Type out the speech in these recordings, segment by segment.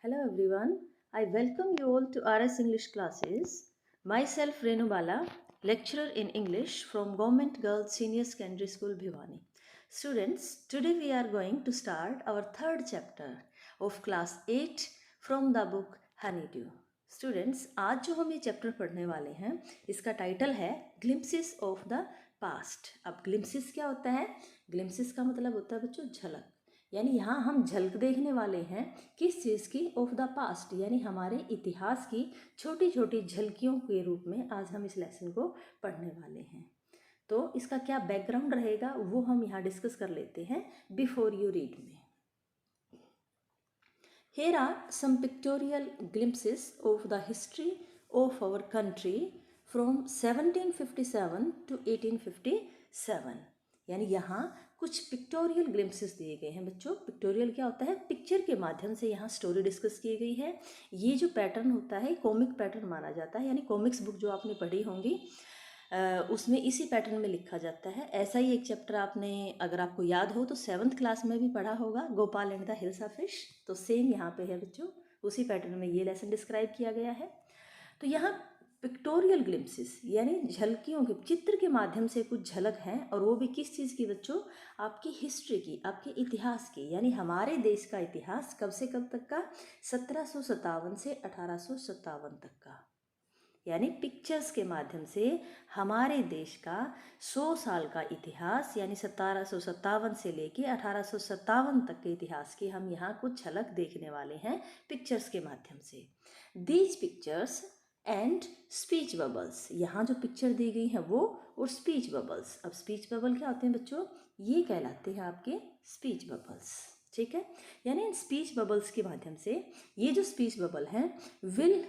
Hello everyone, I welcome you all to RS English classes. Myself Renu Bala, lecturer in English from Government Girls Senior Secondary School Bhiwani. Students, today we are going to start our third chapter of class 8 from the book Honeydew. Students, आज जो हम ये chapter पढ़ने वाले हैं इसका title है glimpses of the past. अब ग्लिम्पसेस क्या होता है? ग्लिम्पसेस का मतलब होता है बच्चों झलक, यानी यहाँ हम झलक देखने वाले हैं किस चीज़ की? ऑफ द पास्ट, यानी हमारे इतिहास की छोटी छोटी झलकियों के रूप में आज हम इस लेसन को पढ़ने वाले हैं। तो इसका क्या बैकग्राउंड रहेगा वो हम यहाँ डिस्कस कर लेते हैं बिफोर यू रीड में। Here are some pictorial glimpses of the history of our country from 1757 to 1857। यानी यहाँ कुछ पिक्टोरियल ग्लिम्पसेस दिए गए हैं बच्चों। पिक्टोरियल क्या होता है? पिक्चर के माध्यम से यहाँ स्टोरी डिस्कस की गई है। ये जो पैटर्न होता है कॉमिक पैटर्न माना जाता है, यानी कॉमिक्स बुक जो आपने पढ़ी होंगी उसमें इसी पैटर्न में लिखा जाता है। ऐसा ही एक चैप्टर आपने, अगर आपको याद हो तो 7th क्लास में भी पढ़ा होगा, Gopal and the hills of fish. तो सेम यहाँ पे है बच्चों, उसी पैटर्न में ये लेसन डिस्क्राइब किया गया है। तो यहाँ पिक्टोरियल ग्लिम्पसेस यानी झलकियों के चित्र के माध्यम से कुछ झलक हैं, और वो भी किस चीज़ की बच्चों? आपकी हिस्ट्री की, आपके इतिहास की, यानी हमारे देश का इतिहास कब से कब तक का? 1757 से 1857 तक का। यानी पिक्चर्स के माध्यम से हमारे देश का 100 साल का इतिहास, यानी 1757 से लेके 1857 तक के इतिहास की हम यहाँ कुछ झलक देखने वाले हैं पिक्चर्स के माध्यम से। These pictures and speech bubbles, यहाँ जो पिक्चर दी गई है वो, और स्पीच बबल्स। अब स्पीच बबल क्या होते हैं बच्चों? ये कहलाते हैं आपके स्पीच बबल्स। ठीक है, यानी इन स्पीच बबल्स के माध्यम से ये जो स्पीच बबल हैं will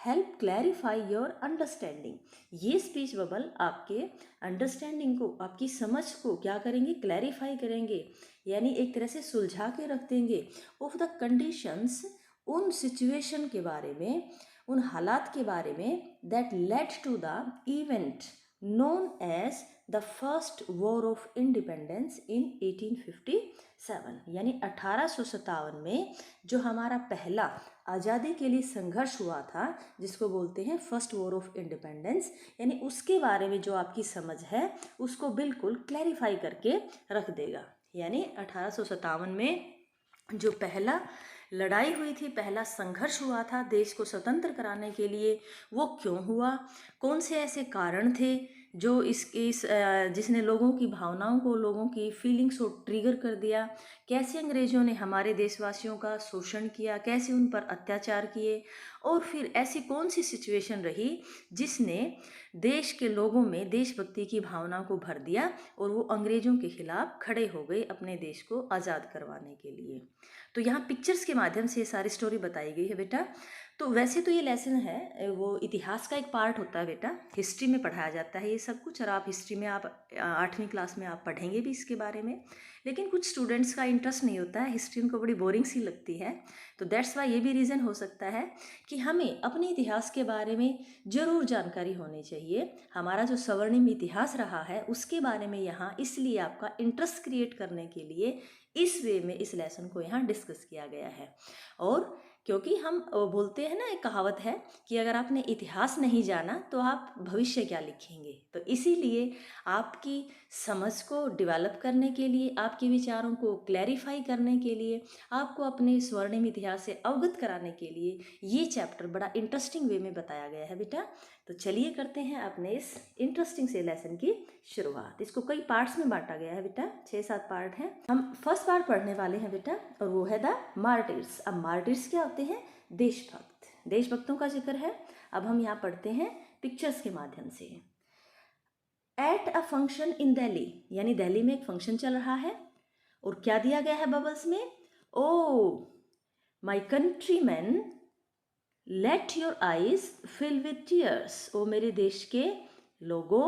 help clarify your understanding. ये स्पीच बबल आपके अंडरस्टैंडिंग को, आपकी समझ को क्या करेंगे? क्लैरिफाई करेंगे, यानी एक तरह से सुलझा के रख देंगे। ऑफ द कंडीशंस, उन सिचुएशन के बारे में, उन हालात के बारे में, that led to the event known as the first war of independence in 1857। यानी 1857 में जो हमारा पहला आज़ादी के लिए संघर्ष हुआ था, जिसको बोलते हैं फर्स्ट वॉर ऑफ इंडिपेंडेंस, यानी उसके बारे में जो आपकी समझ है उसको बिल्कुल क्लैरिफाई करके रख देगा। यानी 1857 में जो पहला लड़ाई हुई थी, पहला संघर्ष हुआ था देश को स्वतंत्र कराने के लिए, वो क्यों हुआ? कौन से ऐसे कारण थे जो जिसने लोगों की भावनाओं को, लोगों की फीलिंग्स को ट्रिगर कर दिया? कैसे अंग्रेज़ों ने हमारे देशवासियों का शोषण किया, कैसे उन पर अत्याचार किए, और फिर ऐसी कौन सी सिचुएशन रही जिसने देश के लोगों में देशभक्ति की भावना को भर दिया और वो अंग्रेज़ों के खिलाफ खड़े हो गए अपने देश को आज़ाद करवाने के लिए। तो यहाँ पिक्चर्स के माध्यम से ये सारी स्टोरी बताई गई है बेटा। तो वैसे तो ये लेसन है वो इतिहास का एक पार्ट होता है बेटा, हिस्ट्री में पढ़ाया जाता है ये सब कुछ, और आप हिस्ट्री में आप 8वीं क्लास में आप पढ़ेंगे भी इसके बारे में। लेकिन कुछ स्टूडेंट्स का इंटरेस्ट नहीं होता है, हिस्ट्री उनको बड़ी बोरिंग सी लगती है। तो दैट्स वाई ये भी रीज़न हो सकता है कि हमें अपने इतिहास के बारे में ज़रूर जानकारी होनी चाहिए। हमारा जो स्वर्णिम इतिहास रहा है उसके बारे में यहाँ इसलिए आपका इंटरेस्ट क्रिएट करने के लिए इस वे में इस लेसन को यहाँ डिस्कस किया गया है। और क्योंकि हम बोलते हैं ना, एक कहावत है कि अगर आपने इतिहास नहीं जाना तो आप भविष्य क्या लिखेंगे। तो इसीलिए आपकी समझ को डेवलप करने के लिए, आपके विचारों को क्लैरिफाई करने के लिए, आपको अपने स्वर्णिम इतिहास से अवगत कराने के लिए ये चैप्टर बड़ा इंटरेस्टिंग वे में बताया गया है बेटा। तो चलिए करते हैं अपने इस इंटरेस्टिंग से लेसन की शुरुआत। इसको कई पार्ट्स में बांटा गया है बेटा, 6-7 पार्ट हैं। हम फर्स्ट पार्ट पढ़ने वाले हैं बेटा, और वो है द मार्टिर्स। अब मार्टिर्स क्या होते हैं? देशभक्त, देशभक्तों का जिक्र है। अब हम यहाँ पढ़ते हैं पिक्चर्स के माध्यम से। At a function in Delhi, यानी दिल्ली में एक फंक्शन चल रहा है, और क्या दिया गया है बबल्स में? O my countryman let your eyes fill with tears. ओ मेरे देश के लोगों,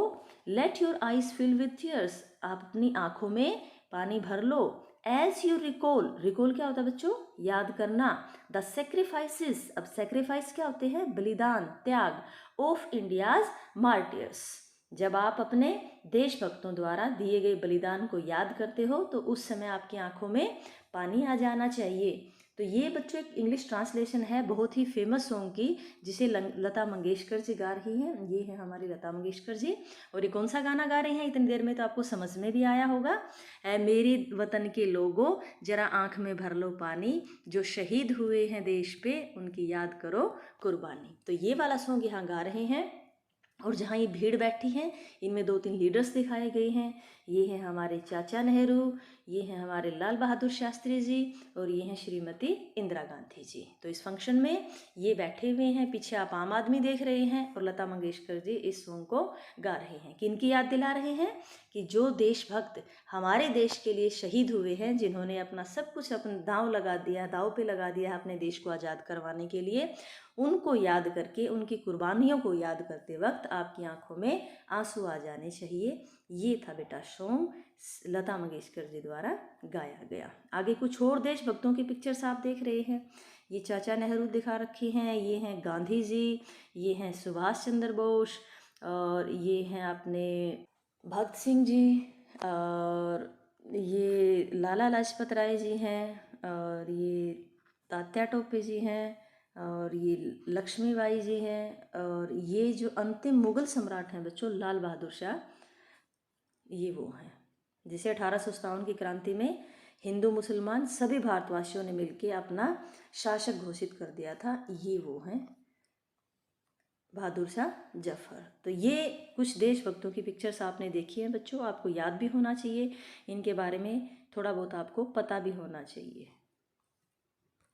let your eyes fill with tears, आप अपनी आंखों में पानी भर लो। एज यू रिकॉल, रिकॉल क्या होता है बच्चों? याद करना। द सेक्रीफाइसेस, अब सेक्रीफाइस क्या होते हैं? बलिदान, त्याग। ऑफ इंडियाज मार्टियर्स, जब आप अपने देशभक्तों द्वारा दिए गए बलिदान को याद करते हो तो उस समय आपकी आंखों में पानी आ जाना चाहिए। तो ये बच्चों एक इंग्लिश ट्रांसलेशन है बहुत ही फेमस सॉन्ग की, जिसे लता मंगेशकर जी गा रही हैं। ये है हमारी लता मंगेशकर जी। और ये कौन सा गाना गा रही हैं इतनी देर में तो आपको समझ में भी आया होगा। ऐ मेरे वतन के लोगों जरा आंख में भर लो पानी, जो शहीद हुए हैं देश पे उनकी याद करो कुर्बानी। तो ये वाला सॉन्ग यहाँ गा रहे हैं। और जहाँ ये भीड़ बैठी है इनमें 2-3 लीडर्स दिखाए गए हैं। ये हैं हमारे चाचा नेहरू, ये हैं हमारे लाल बहादुर शास्त्री जी, और ये हैं श्रीमती इंदिरा गांधी जी। तो इस फंक्शन में ये बैठे हुए हैं। पीछे आप आम आदमी देख रहे हैं और लता मंगेशकर जी इस सॉन्ग को गा रहे हैं। किनकी याद दिला रहे हैं कि जो देशभक्त हमारे देश के लिए शहीद हुए हैं, जिन्होंने अपना सब कुछ अपना दांव लगा दिया, दांव पे लगा दिया अपने देश को आज़ाद करवाने के लिए, उनको याद करके उनकी कुर्बानियों को याद करते वक्त आपकी आंखों में आंसू आ जाने चाहिए। ये था बेटा सॉन्ग लता मंगेशकर जी द्वारा गाया गया। आगे कुछ और देशभक्तों की पिक्चर्स आप देख रहे हैं। ये चाचा नेहरू दिखा रखे हैं, ये हैं गांधी जी, ये हैं सुभाष चंद्र बोस, और ये हैं अपने भगत सिंह जी, और ये लाला लाजपत राय जी हैं, और ये तात्या टोपे जी हैं, और ये लक्ष्मीबाई जी हैं, और ये जो अंतिम मुगल सम्राट हैं बच्चों लाल बहादुर शाह, ये वो हैं जिसे 1857 की क्रांति में हिंदू मुसलमान सभी भारतवासियों ने मिलकर अपना शासक घोषित कर दिया था। ये वो हैं बहादुर शाह जफर। तो ये कुछ देशभक्तों की पिक्चर्स आपने देखी हैं बच्चों, आपको याद भी होना चाहिए, इनके बारे में थोड़ा बहुत आपको पता भी होना चाहिए।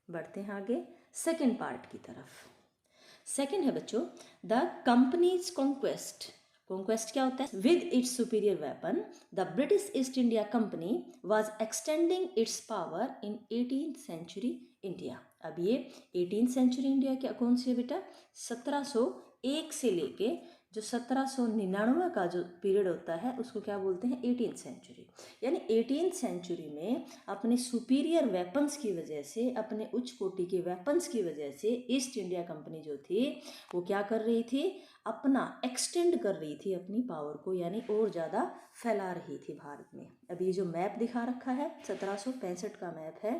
बढ़ते हैं आगे सेकंड पार्ट की तरफ। सेकंड है बच्चों द कंपनीज कॉन्क्वेस्ट। कॉन्क्वेस्ट क्या होता है? With its superior weapon the British East India company was extending its power in 18th century India. अब ये 18th सेंचुरी इंडिया क्या कौन सी है बेटा? 1701 से लेके जो 1799 का जो पीरियड होता है उसको क्या बोलते हैं? 18th century. यानी 18th सेंचुरी में अपने सुपीरियर वेपन्स की वजह से, अपने उच्च कोटि के वेपन्स की वजह से ईस्ट इंडिया कंपनी जो थी वो क्या कर रही थी? अपना एक्सटेंड कर रही थी अपनी पावर को, यानी और ज़्यादा फैला रही थी भारत में। अब ये जो मैप दिखा रखा है 1765 का मैप है,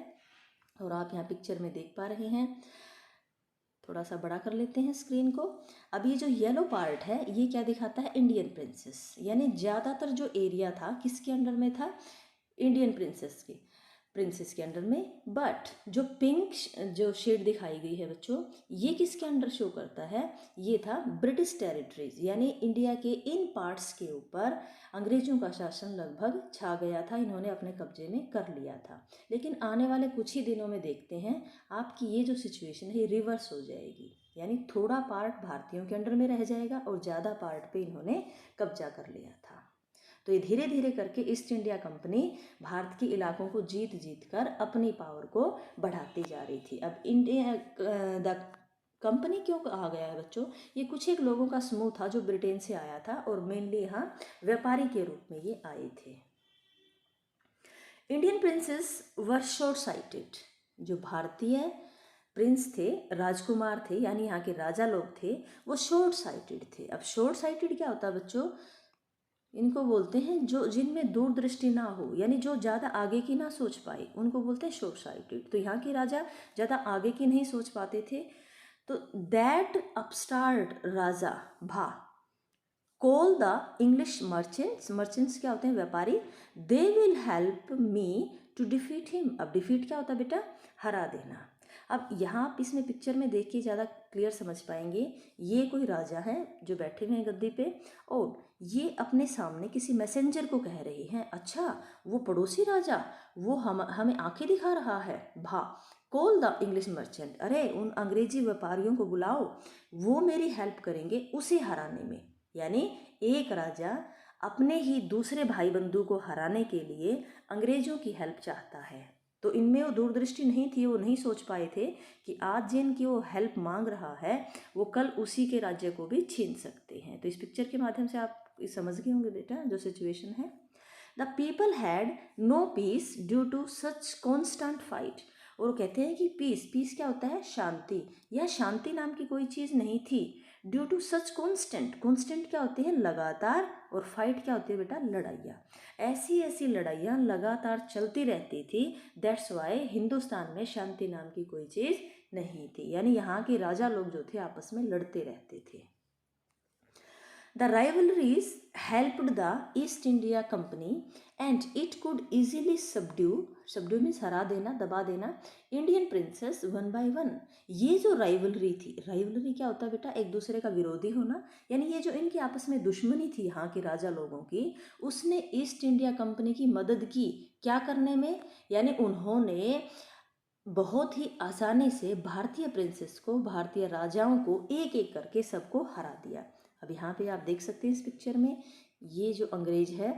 और आप यहाँ पिक्चर में देख पा रहे हैं। थोड़ा सा बड़ा कर लेते हैं स्क्रीन को। अब ये जो येलो पार्ट है ये क्या दिखाता है? Indian princess. यानी ज़्यादातर जो एरिया था किसके अंडर में था? इंडियन प्रिंसेस के अंडर में। बट जो पिंक जो शेड दिखाई गई है बच्चों, ये किसके अंडर शो करता है? ये था ब्रिटिश टेरिटरीज, यानी इंडिया के इन पार्ट्स के ऊपर अंग्रेजों का शासन लगभग छा गया था, इन्होंने अपने कब्जे में कर लिया था। लेकिन आने वाले कुछ ही दिनों में देखते हैं आपकी ये जो सिचुएशन है ये रिवर्स हो जाएगी, यानी थोड़ा पार्ट भारतीयों के अंडर में रह जाएगा और ज़्यादा पार्ट पे इन्होंने कब्जा कर लिया था। तो ये धीरे धीरे करके ईस्ट इंडिया कंपनी भारत के इलाकों को जीत कर अपनी पावर को बढ़ाती जा रही थी। अब इंडिया द कंपनी क्यों कहा गया है बच्चों? ये कुछ एक लोगों का समूह था जो ब्रिटेन से आया था और मेनली यहाँ व्यापारी के रूप में ये आए थे। इंडियन प्रिंसेस वर शॉर्ट साइटेड। जो भारतीय प्रिंस थे, राजकुमार थे, यानी यहाँ के राजा लोग थे, वो शॉर्ट साइटेड थे। अब शॉर्ट साइटेड क्या होता है बच्चों? इनको बोलते हैं जो जिनमें दूरदृष्टि ना हो, यानी जो ज़्यादा आगे की ना सोच पाए, उनको बोलते हैं शॉर्ट साइटेड। तो यहाँ के राजा ज़्यादा आगे की नहीं सोच पाते थे। तो दैट अपस्टार्ट राजा भा कॉल द इंग्लिश मर्चेंट्स क्या होते हैं? व्यापारी। They will help me to defeat him. अब डिफीट क्या होता है बेटा? हरा देना। अब यहाँ आप इसमें पिक्चर में देख के ज़्यादा क्लियर समझ पाएंगे। ये कोई राजा है जो बैठे हुए हैं गद्दी पे, और ये अपने सामने किसी मैसेंजर को कह रहे हैं, अच्छा वो पड़ोसी राजा वो हमें आंखें दिखा रहा है, भा कॉल द इंग्लिश मर्चेंट, अरे उन अंग्रेजी व्यापारियों को बुलाओ, वो मेरी हेल्प करेंगे उसे हराने में। यानी एक राजा अपने ही दूसरे भाई बंधु को हराने के लिए अंग्रेजों की हेल्प चाहता है। तो इनमें वो दूरदृष्टि नहीं थी, वो नहीं सोच पाए थे कि आज जिनकी वो हेल्प मांग रहा है वो कल उसी के राज्य को भी छीन सकते हैं। तो इस पिक्चर के माध्यम से आप समझ गए होंगे बेटा जो सिचुएशन है। The people had no peace due to such constant fight. और वो कहते हैं कि पीस क्या होता है, शांति। यह शांति नाम की कोई चीज़ नहीं थी। ड्यू टू सच कॉन्स्टेंट क्या होते हैं, लगातार, और फाइट क्या होती है बेटा, लड़ाइयाँ। ऐसी ऐसी लड़ाइयाँ लगातार चलती रहती थी, दैट्स वाई हिंदुस्तान में शांति नाम की कोई चीज़ नहीं थी। यानी यहाँ के राजा लोग जो थे आपस में लड़ते रहते थे। The rivalries helped the East India Company and it could easily subdue means हरा देना, दबा देना, Indian princess one by one. ये जो राइवलरी थी, राइवलरी क्या होता है बेटा, एक दूसरे का विरोधी होना, यानी ये जो इनकी आपस में दुश्मनी थी यहाँ के राजा लोगों की, उसने ईस्ट इंडिया कंपनी की मदद की क्या करने में, यानी उन्होंने बहुत ही आसानी से भारतीय प्रिंसेस को, भारतीय राजाओं को एक एक करके सबको हरा दिया। अब यहाँ पे आप देख सकते हैं इस पिक्चर में, ये जो अंग्रेज है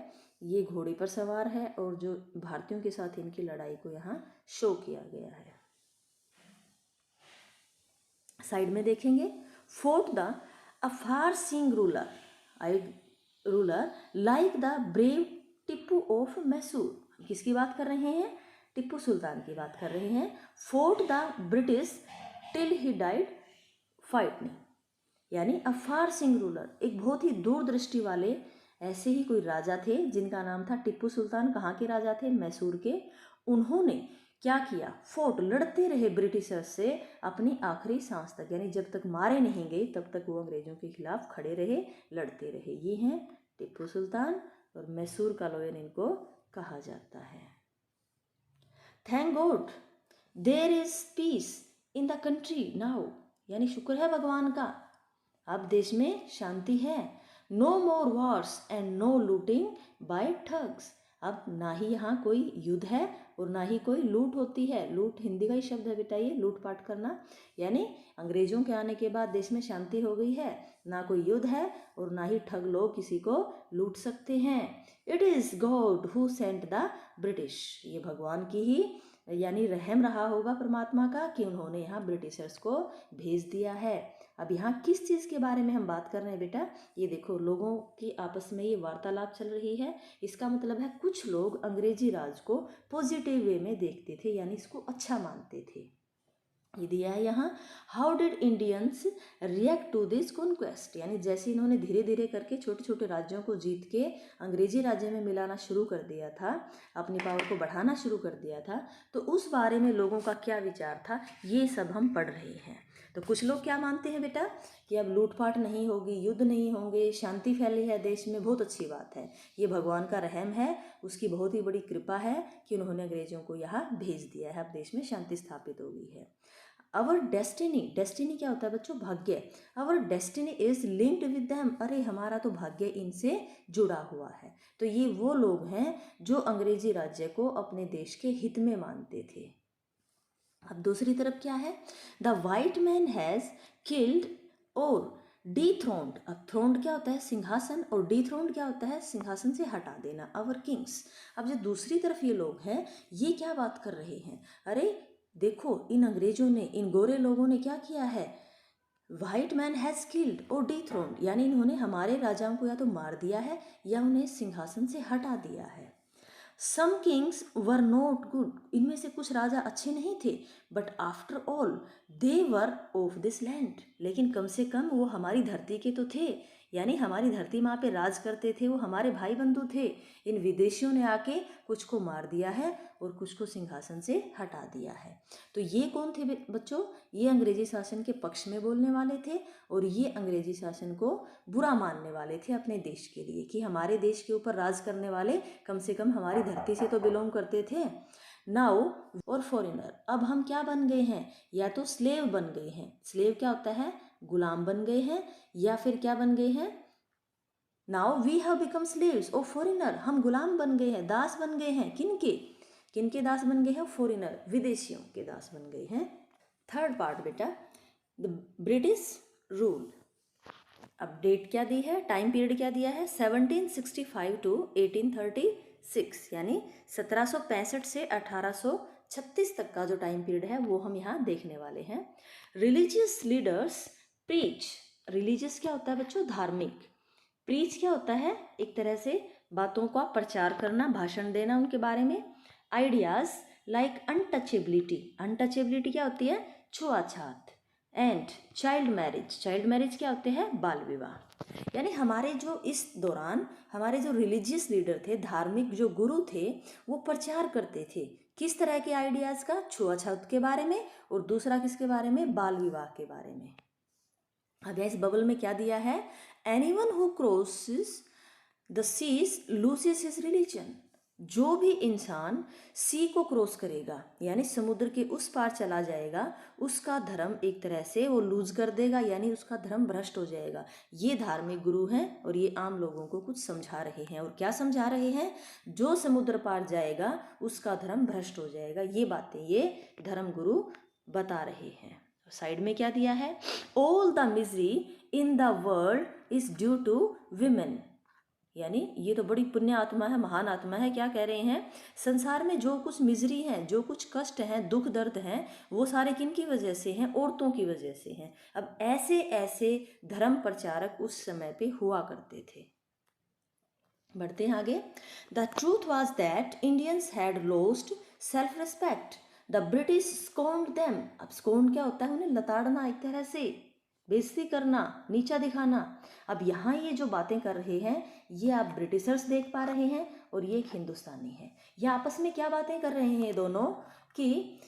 ये घोड़े पर सवार है और जो भारतीयों के साथ इनकी लड़ाई को यहाँ शो किया गया है। साइड में देखेंगे, fort the afar Singh ruler like the brave Tipu of Mysore. किसकी बात कर रहे हैं, टिप्पू सुल्तान की बात कर रहे हैं। Fort the British till he died fighting, यानी अफार सिंह रूलर, एक बहुत ही दूरदृष्टि वाले ऐसे ही कोई राजा थे जिनका नाम था टिप्पू सुल्तान। कहाँ के राजा थे, मैसूर के। उन्होंने क्या किया, फोर्ट, लड़ते रहे ब्रिटिशर्स से अपनी आखिरी सांस तक, यानी जब तक मारे नहीं गए तब तक वो अंग्रेजों के खिलाफ खड़े रहे, लड़ते रहे। ये हैं टिप्पू सुल्तान और मैसूर का लोयन इनको कहा जाता है। Thank God there is peace in the country now, यानी शुक्र है भगवान का, अब देश में शांति है। No more wars and no looting by thugs, अब ना ही यहाँ कोई युद्ध है और ना ही कोई लूट होती है। लूट हिंदी का ही शब्द है बेटा, ये लूटपाट करना, यानी अंग्रेजों के आने के बाद देश में शांति हो गई है, ना कोई युद्ध है और ना ही ठग लोग किसी को लूट सकते हैं। It is God who sent the British, ये भगवान की ही यानी रहम रहा होगा परमात्मा का कि उन्होंने यहाँ ब्रिटिशर्स को भेज दिया है। अब यहाँ किस चीज़ के बारे में हम बात कर रहे हैं बेटा, ये देखो लोगों की आपस में ये वार्तालाप चल रही है। इसका मतलब है कुछ लोग अंग्रेजी राज को पॉजिटिव वे में देखते थे, यानी इसको अच्छा मानते थे। ये दिया है यहाँ, how did Indians react to this conquest, यानी जैसे इन्होंने धीरे धीरे करके छोटे छोटे राज्यों को जीत के अंग्रेजी राज्य में मिलाना शुरू कर दिया था, अपनी पावर को बढ़ाना शुरू कर दिया था, तो उस बारे में लोगों का क्या विचार था, ये सब हम पढ़ रहे हैं। तो कुछ लोग क्या मानते हैं बेटा कि अब लूटपाट नहीं होगी, युद्ध नहीं होंगे, शांति फैली है देश में, बहुत अच्छी बात है, ये भगवान का रहम है, उसकी बहुत ही बड़ी कृपा है कि उन्होंने अंग्रेजों को यहाँ भेज दिया है, अब देश में शांति स्थापित हो गई है। अवर डेस्टिनी, डेस्टिनी क्या होता है बच्चों, भाग्य। Our destiny is linked with them, अरे हमारा तो भाग्य इनसे जुड़ा हुआ है। तो ये वो लोग हैं जो अंग्रेजी राज्य को अपने देश के हित में मानते थे। अब दूसरी तरफ क्या है, the white man has killed और डीथ्रोन्ड। अब थ्रोन्ड क्या होता है, सिंहासन, और डीथ्रोन्ड क्या होता है, सिंहासन से हटा देना, अवर किंग्स। अब जो दूसरी तरफ ये लोग हैं ये क्या बात कर रहे हैं, अरे देखो इन अंग्रेजों ने, इन गोरे लोगों ने क्या किया है, वाइट मैन हैज़ किल्ड और डीथ्रोन्ड, यानी इन्होंने हमारे राजाओं को या तो मार दिया है या उन्हें सिंहासन से हटा दिया है। सम किंग्स वर नॉट गुड, इनमें से कुछ राजा अच्छे नहीं थे, but after all they were of this land, लेकिन कम से कम वो हमारी धरती के तो थे, यानी हमारी धरती माँ पे राज करते थे, वो हमारे भाई बंधु थे। इन विदेशियों ने आके कुछ को मार दिया है और कुछ को सिंहासन से हटा दिया है। तो ये कौन थे बच्चों, ये अंग्रेजी शासन के पक्ष में बोलने वाले थे और ये अंग्रेजी शासन को बुरा मानने वाले थे अपने देश के लिए, कि हमारे देश के ऊपर राज करने वाले कम से कम हमारी धरती से तो बिलोंग करते थे। नाउ और फॉरेनर, अब हम क्या बन गए हैं, या तो स्लेव बन गए हैं, स्लेव क्या होता है, गुलाम बन गए हैं, या फिर क्या बन गए हैं, now we have become slaves of foreigner, हम गुलाम बन गए हैं, दास बन गए हैं, किनके, किनके दास बन गए हैं, फॉरेनर, विदेशियों के दास बन गए हैं। थर्ड पार्ट बेटा, द ब्रिटिश रूल। अब डेट क्या दी है, टाइम पीरियड क्या दिया है, 1765 टू 1836, यानी 1765 से 1836 तक का जो टाइम पीरियड है वो हम यहाँ देखने वाले हैं। रिलीजियस लीडर्स प्रीच, रिलीजियस क्या होता है बच्चों, धार्मिक, प्रीच क्या होता है, एक तरह से बातों का प्रचार करना, भाषण देना उनके बारे में। आइडियाज लाइक अनटचेबिलिटी, अनटचेबिलिटी क्या होती है, छुआछात, and child marriage, child marriage क्या होते हैं, बाल विवाह। यानी हमारे जो इस दौरान हमारे जो रिलीजियस लीडर थे, धार्मिक जो गुरु थे, वो प्रचार करते थे किस तरह के आइडियाज़ का, छुआछूत के बारे में, और दूसरा किसके बारे में, बाल विवाह के बारे में। अब इस बबल में क्या दिया है, anyone who crosses the seas loses his religion, जो भी इंसान सी को क्रॉस करेगा यानी समुद्र के उस पार चला जाएगा, उसका धर्म एक तरह से वो लूज कर देगा, यानी उसका धर्म भ्रष्ट हो जाएगा। ये धार्मिक गुरु हैं और ये आम लोगों को कुछ समझा रहे हैं। और क्या समझा रहे हैं, जो समुद्र पार जाएगा उसका धर्म भ्रष्ट हो जाएगा। ये बातें ये धर्म गुरु बता रहे हैं। साइड में क्या दिया है, all the misery in the world is due to women, यानी ये तो बड़ी पुण्य आत्मा है, महान आत्मा है। क्या कह रहे हैं, संसार में जो कुछ मिजरी है, जो कुछ कष्ट हैं, दुख दर्द हैं, वो सारे किन की वजह से हैं, औरतों की वजह से हैं। अब ऐसे ऐसे धर्म प्रचारक उस समय पे हुआ करते थे। बढ़ते हैं आगे। The truth was that Indians had lost self respect, the British scorned them. अब स्कॉन्ड क्या होता है, उन्हें लताड़ना, एक तरह से बेइज्जती करना, नीचा दिखाना। अब यहाँ ये जो बातें कर रहे हैं ये आप ब्रिटिशर्स देख पा रहे हैं और ये एक हिंदुस्तानी है। ये आपस में क्या बातें कर रहे हैं दोनों कि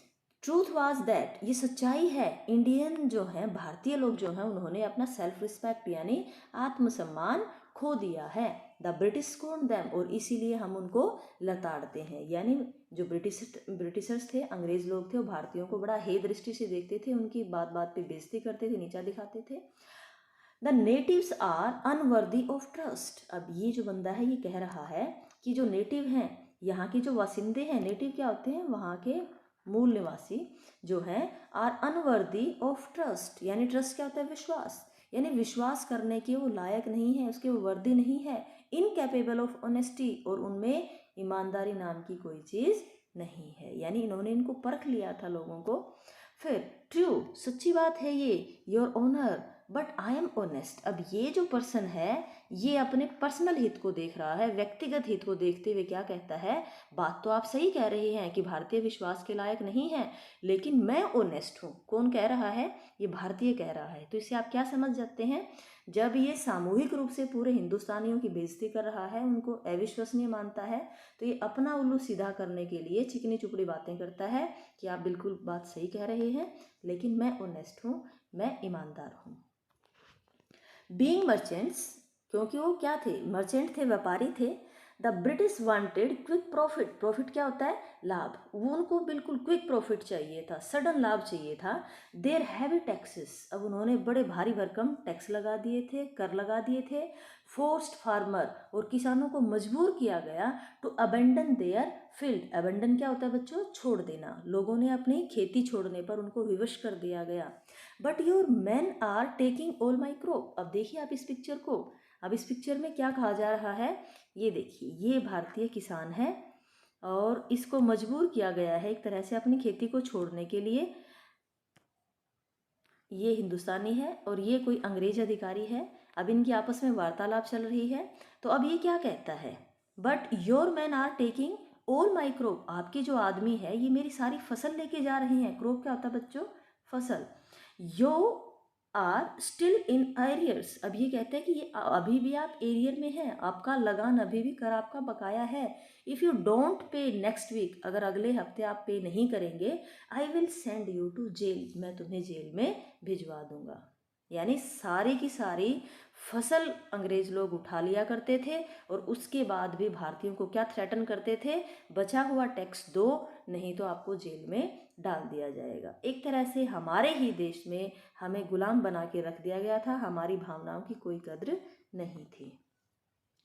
ट्रूथ वाज दैट, ये सच्चाई है, इंडियन जो हैं, भारतीय लोग जो हैं, उन्होंने अपना सेल्फ रिस्पेक्ट यानी आत्मसम्मान खो दिया है। द ब्रिटिश स्कॉन्ड देम, और इसीलिए हम उनको लताड़ते हैं। यानी जो ब्रिटिशर्स थे, अंग्रेज लोग थे, वो भारतीयों को बड़ा हे दृष्टि से देखते थे, उनकी बात बात पे बेइज्जती करते थे, नीचा दिखाते थे। The natives are unworthy of trust. अब ये जो बंदा है ये कह रहा है कि जो नेटिव हैं, यहाँ के जो वासिंदे हैं, नेटिव क्या होते हैं, वहाँ के मूल निवासी जो हैं, आर अनवर्दी ऑफ ट्रस्ट, यानी ट्रस्ट क्या होता है, विश्वास, यानी विश्वास करने के वो लायक नहीं है, उसके वो वर्दी नहीं है। इनकैपेबल ऑफ ऑनेस्टी, और उनमें ईमानदारी नाम की कोई चीज़ नहीं है। यानी इन्होंने इनको परख लिया था लोगों को। फिर ट्रू, सच्ची बात है ये, your honour, but I am honest. अब ये जो पर्सन है ये अपने पर्सनल हित को देख रहा है, व्यक्तिगत हित को देखते हुए क्या कहता है, बात तो आप सही कह रहे हैं कि भारतीय विश्वास के लायक नहीं है, लेकिन मैं ऑनेस्ट हूँ। कौन कह रहा है, ये भारतीय कह रहा है। तो इससे आप क्या समझ जाते हैं, जब ये सामूहिक रूप से पूरे हिंदुस्तानियों की बेइज्जती कर रहा है, उनको अविश्वसनीय मानता है, तो ये अपना उल्लू सीधा करने के लिए चिकनी चुपड़ी बातें करता है कि आप बिल्कुल बात सही कह रहे हैं, लेकिन मैं ऑनेस्ट हूँ, मैं ईमानदार हूँ। बीइंग मर्चेंट्स, क्योंकि वो क्या थे, मर्चेंट थे, व्यापारी थे। The British wanted quick profit, profit क्या होता है, लाभ, वो उनको बिल्कुल क्विक प्रॉफिट चाहिए था, सडन लाभ चाहिए था। देयर हैवी टैक्सेस, अब उन्होंने बड़े भारी भरकम टैक्स लगा दिए थे, कर लगा दिए थे। फोर्स्ड फार्मर, और किसानों को मजबूर किया गया to abandon their field. Abandon क्या होता है बच्चों, छोड़ देना, लोगों ने अपनी खेती छोड़ने पर उनको विवश कर दिया गया। But your man are taking all my crop. अब देखिए आप इस पिक्चर को, अब इस पिक्चर में क्या कहा जा रहा है, ये देखिए, ये भारतीय किसान है और इसको मजबूर किया गया है एक तरह से अपनी खेती को छोड़ने के लिए। ये हिंदुस्तानी है और ये कोई अंग्रेज अधिकारी है। अब इनकी आपस में वार्तालाप चल रही है। तो अब ये क्या कहता है, but your man are taking all my crop, आपके जो आदमी है ये मेरी सारी फसल लेके जा रहे हैं। क्रॉप क्या होता है बच्चों, फसल। यो आर स्टिल इन एरियर्स, अब ये कहते हैं कि ये अभी भी आप एरियर में हैं, आपका लगान अभी भी कर आपका बकाया है। If you don't pay next week, अगर अगले हफ्ते आप पे नहीं करेंगे, I will send you to jail, मैं तुम्हें जेल में भिजवा दूंगा। यानी सारी की सारी फसल अंग्रेज लोग उठा लिया करते थे और उसके बाद भी भारतीयों को क्या थ्रेटन करते थे, बचा हुआ टैक्स दो, नहीं तो आपको जेल में डाल दिया जाएगा। एक तरह से हमारे ही देश में हमें गुलाम बना के रख दिया गया था, हमारी भावनाओं की कोई कद्र नहीं थी।